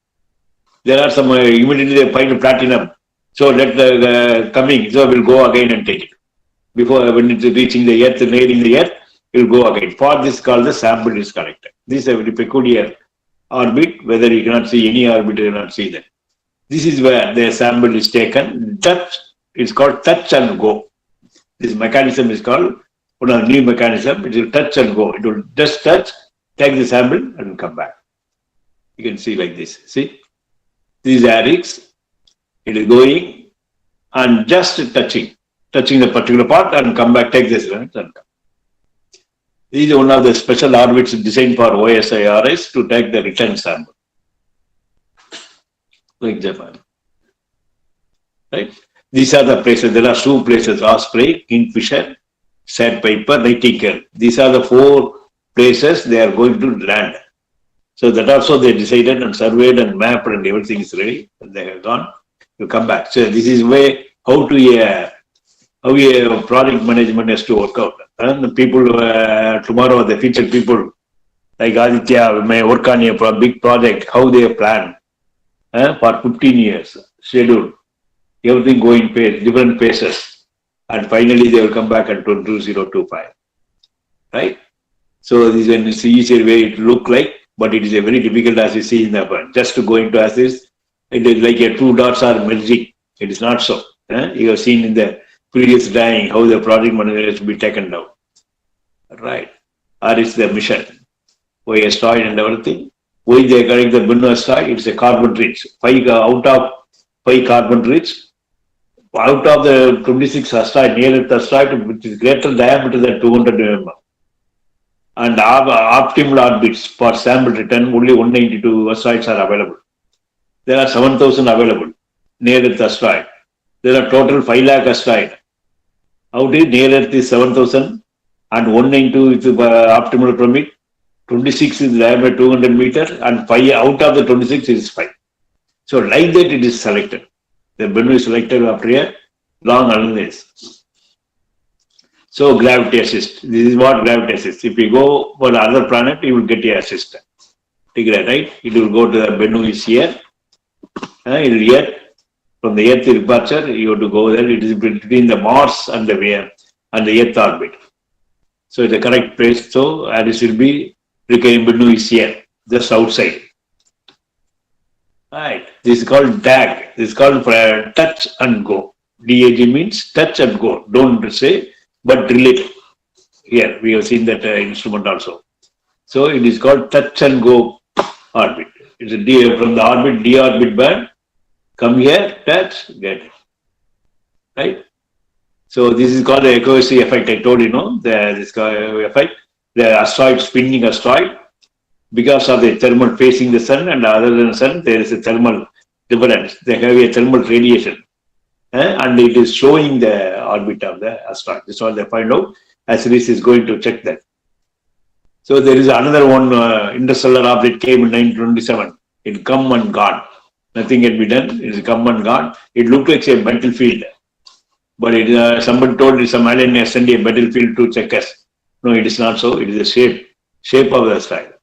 There are some, immediately they find platinum. So let the coming, so we'll go again and take it. Before, when it's reaching the Earth, nearing the Earth, we'll go again. For this called the sample is collected. This is a very peculiar orbit, whether you cannot see any orbit, you cannot see that. This is where the sample is taken, touch, it's called touch and go. This mechanism is called one of the new mechanism, it will touch and go. It will just touch, take the sample and come back. You can see like this. See? This is Arix. It is going and just touching the particular part and come back, take this and come. This is one of the special orbits designed for OISIRIS to take the return sample. like Japan. Right? These are the places. There are two places: Osprey, Kingfisher, Sandpiper, Nightingale. These are the four places they are going to land. So that also they decided and surveyed and mapped and everything is ready. They have gone. You come back. So this is way how project management has to work out. And the people tomorrow, the future people like Aditya may work on a big project. How they plan for 15 years schedule. Everything going pace, different paces, and finally they will come back at 2025. Right? So this is an easier way it look like, but it is a very difficult as you see in the just to go into as this. It is like a two dots are merging. It is not so. You have seen in the previous drawing how the project manager has to be taken down. Right? Or it's the mission. Why asteroid and everything. Why they correct the Bennu asteroid? It's a carbon rich. Out of 5 carbon rich. Out of the 26 asteroid, near Earth asteroid, which is greater diameter than 200 mm. And optimal orbits for sample return, only 192 asteroids are available. There are 7,000 available near Earth asteroid. There are total 5 lakh asteroid. Out is near Earth is 7,000 and 192 is optimal permit. 26 is diameter 200 meter and 5 out of the 26 is 5. So like that it is selected. The Bennu is selected after a long analysis. So gravity assist. This is what gravity assist. If you go for other planet, you will get a assist. Take it right. It will go to the Bennu is here. It will here. From the Earth departure, you have to go there. It is between the Mars and the Earth orbit. So the correct place. So this will be Bennu is here, just outside. Right. This is called DAG. This is called touch and go. DAG means touch and go. Don't say, but relate. Here we have seen that instrument also. So it is called touch and go orbit. It's a from the orbit, D orbit band. Come here, touch, get it. Right? So this is called the echoicy effect. I told you, this effect. The asteroid, spinning asteroid, because of the thermal facing the sun and other than the sun, there is a thermal difference. They have a thermal radiation. And it is showing the orbit of the asteroid. That's what they find out. ISRO is going to check that. So there is another one, interstellar object came in 1927. It come and gone. Nothing had been done. It is come and gone. It looked like a battlefield. But somebody told some alien has sent a battlefield to check us. No, it is not so. It is the shape of the asteroid.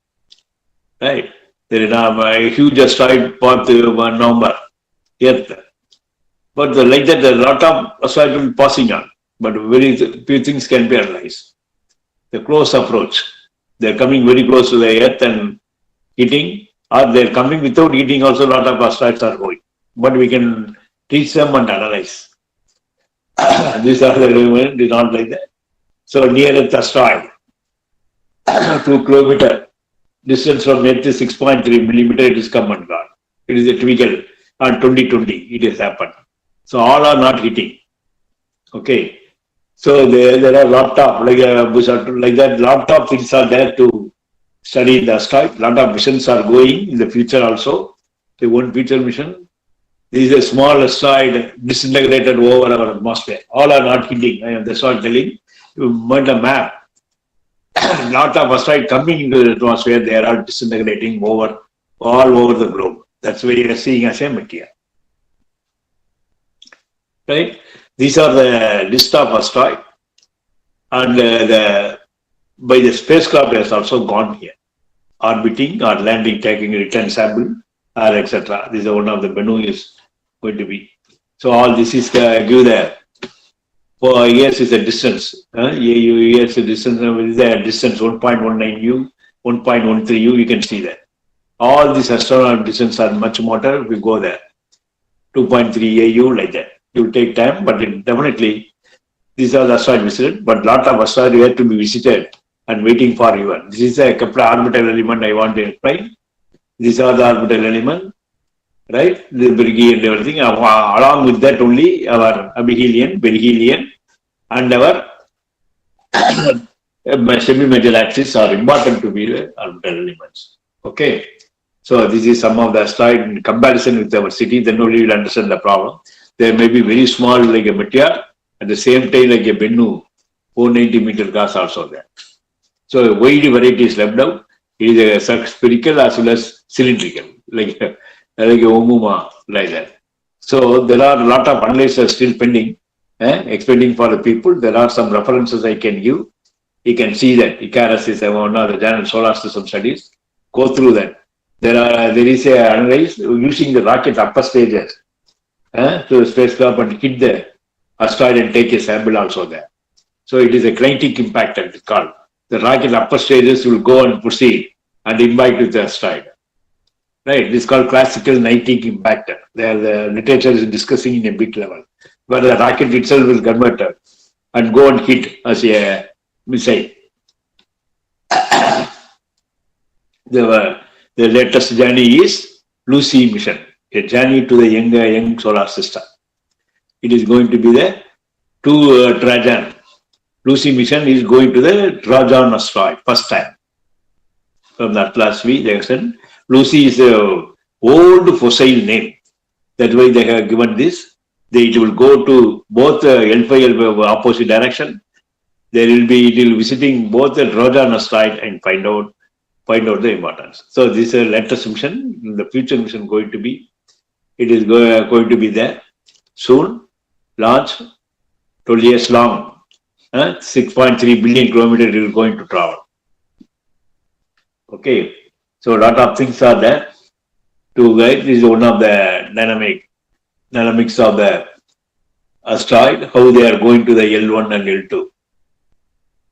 Right? There is a huge asteroid path November, Earth. But like that, a lot of asteroids will be passing on. But very few things can be analyzed. The close approach. They are coming very close to the Earth and hitting, or they are coming without hitting also, a lot of asteroids are going. But we can teach them and analyze. These are the elements, it is not like that. So near Earth asteroid, 2 kilometer distance from Earth is 6.3 millimeter, it is come and gone. It is a typical, on 2020, it has happened. So all are not hitting. Okay. So there are lot of, like that, lot of things are there to study the asteroid. Lot of missions are going in the future also. The one future mission. This is a small asteroid disintegrated over our atmosphere. All are not hitting. That's what I'm telling. You made a map. Lot of asteroids coming into the atmosphere, they are all disintegrating all over the globe. That's why you are seeing as a material. Right? These are the list of asteroids. And by the spacecraft has also gone here. Orbiting or landing, taking a return sample, or etc. This is one of the Bennu is going to be. So all this is give the for years is the distance. Years the distance is the distance 1.19 U, 1.13 U. You can see that. All these astronomical distance are much more. We go there. 2.3 AU like that. It will take time, but definitely these are the asteroids visited. But lot of asteroids have to be visited and waiting for you. This is a Kepler orbital element I want to explain. These are the orbital element, right? The Bergy and everything. Along with that only our aphelion, perihelion, and our semi-major axis are important to be the orbital elements. Okay. So this is some of the asteroid in comparison with our city, then only you will understand the problem. There may be very small like a meteor, at the same time like a Bennu, 490-meter gas also there. So a wide variety is left out. It is a spherical as well as cylindrical, like a Omuma, like that. So there are a lot of analyses still pending, expecting for the people. There are some references I can give. You can see that Icarus is one of the general solar system studies. Go through that. There is a analysis using the rocket upper stages to the spacecraft and hit the asteroid and take a sample also there. So it is a kinetic impact it's called. The rocket upper stages will go and proceed and impact with the asteroid. Right, this is called classical kinetic impact. The literature is discussing in a big level, where the rocket itself will convert and go and hit as a missile. The latest journey is Lucy mission, a journey to the young solar system. It is going to be the Trajan. Lucy mission is going to the Trajan asteroid first time. From the Atlas V, they said Lucy is a old fossil name. That's why they have given this. It will go to both L5 opposite direction. It will be visiting both the Trajan asteroid and find out the importance. So this is a latest mission. The future mission going to be, it is going to be there soon. Launch 12 years long. 6.3 billion kilometers it is going to travel. Okay, so a lot of things are there to guide. This is one of the dynamics of the asteroid, how they are going to the L1 and L2.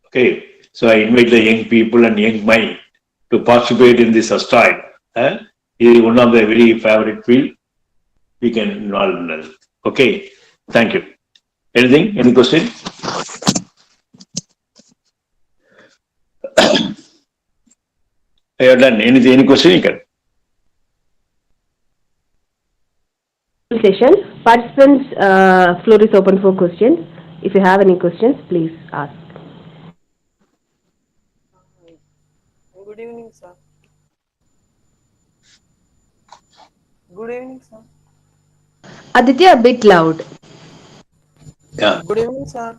Okay, so I invite the young people and young mind to participate in this asteroid. It is one of the very favorite field we can involve in. Okay, thank you. Anything? Any question? I have done anything. Any question you can? Session. Participants, floor is open for questions. If you have any questions, please ask. Good evening, sir. Good evening, sir. Aditya, a bit loud. Yeah. Good evening, sir.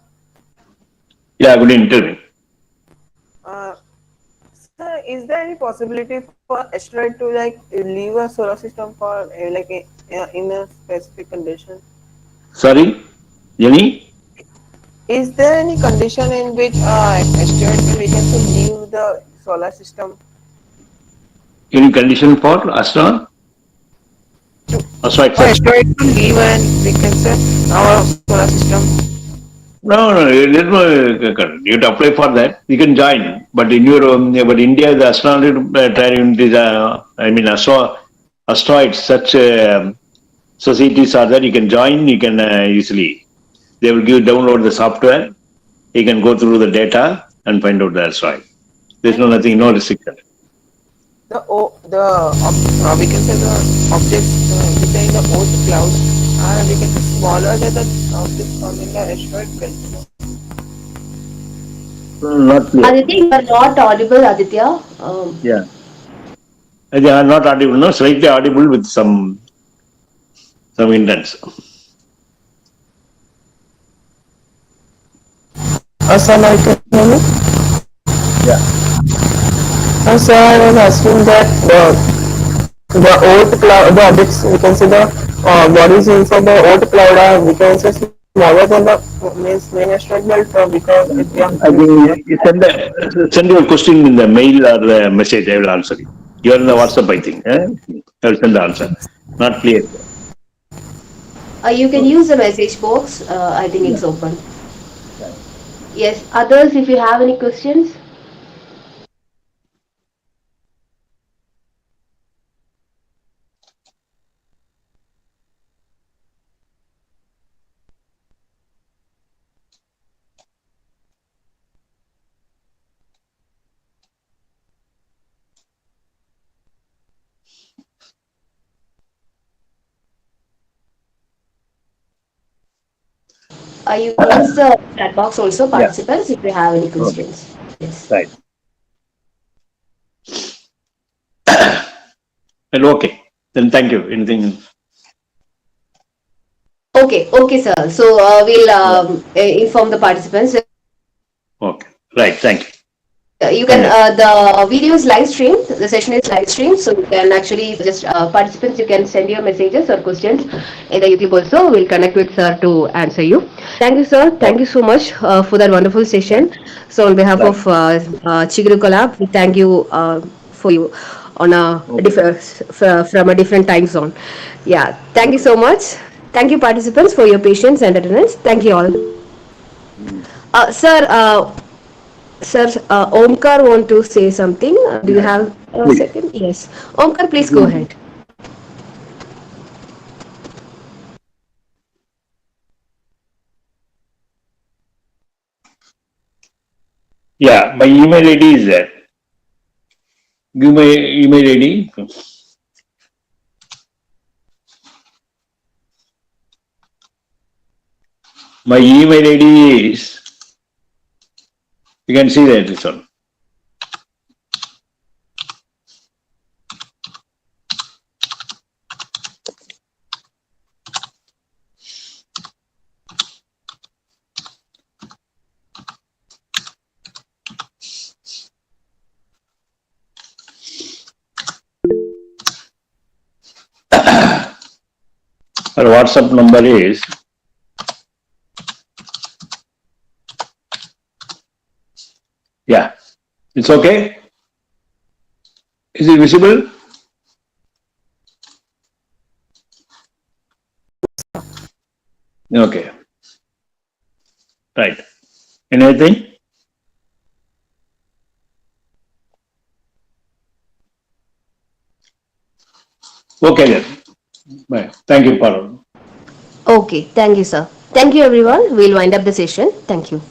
Yeah, good evening. Tell me. Sir, is there any possibility for asteroid to leave a solar system for in a specific condition? Sorry, Jenny? Is there any condition in which asteroid can leave the solar system? Any condition for astronaut? Asteroid. For asteroid to leave and we can say our solar system. No, you have to apply for that. You can join, but in your but India, the asteroids, such societies are there. You can join. You can easily. They will download the software. You can go through the data and find out the asteroid. There's no restriction. We can say the objects within the Oort cloud are we can say smaller than the objects forming the asteroid belt. Not clear. Aditya, you are not audible, Aditya. Yeah. They are not audible, no, slightly audible with some indents. Sir, now you can hear me? Yeah. Sir, I was asking that the Oort cloud, the objects, we can say the bodies inside the Oort cloud are, we can say smaller than the main asteroid belt because I think you send your question in the mail or the message, I will answer it. You are in the WhatsApp, I think. I will send the answer. Not clear. You can use the message box. I think it's open. Yes. Others, if you have any questions. You can use the chat box also, participants, if you have any questions. Yes. Right. Well, okay. Then thank you. Anything? Okay, sir. So we'll inform the participants. Okay. Right. Thank you. You can, the video is live streamed, the session is live streamed, so you can actually just, participants, you can send your messages or questions in the YouTube also. We'll connect with sir to answer you. Thank you, sir. Thank you so much for that wonderful session. So on behalf of Chiguru Colab, we thank you for you on a from a different time zone. Yeah, thank you so much. Thank you, participants, for your patience and attendance. Thank you all. Sir, Sir, Omkar want to say something. Do you have a second? Yes. Omkar, please go ahead. Yeah, my email ID is there. Give my email ID. My email ID is, you can see that this one. Our WhatsApp number is it's okay. Is it visible? Okay. Right. Anything? Okay then. Bye. Thank you, Parul. Okay, thank you, sir. Thank you, everyone. We'll wind up the session. Thank you.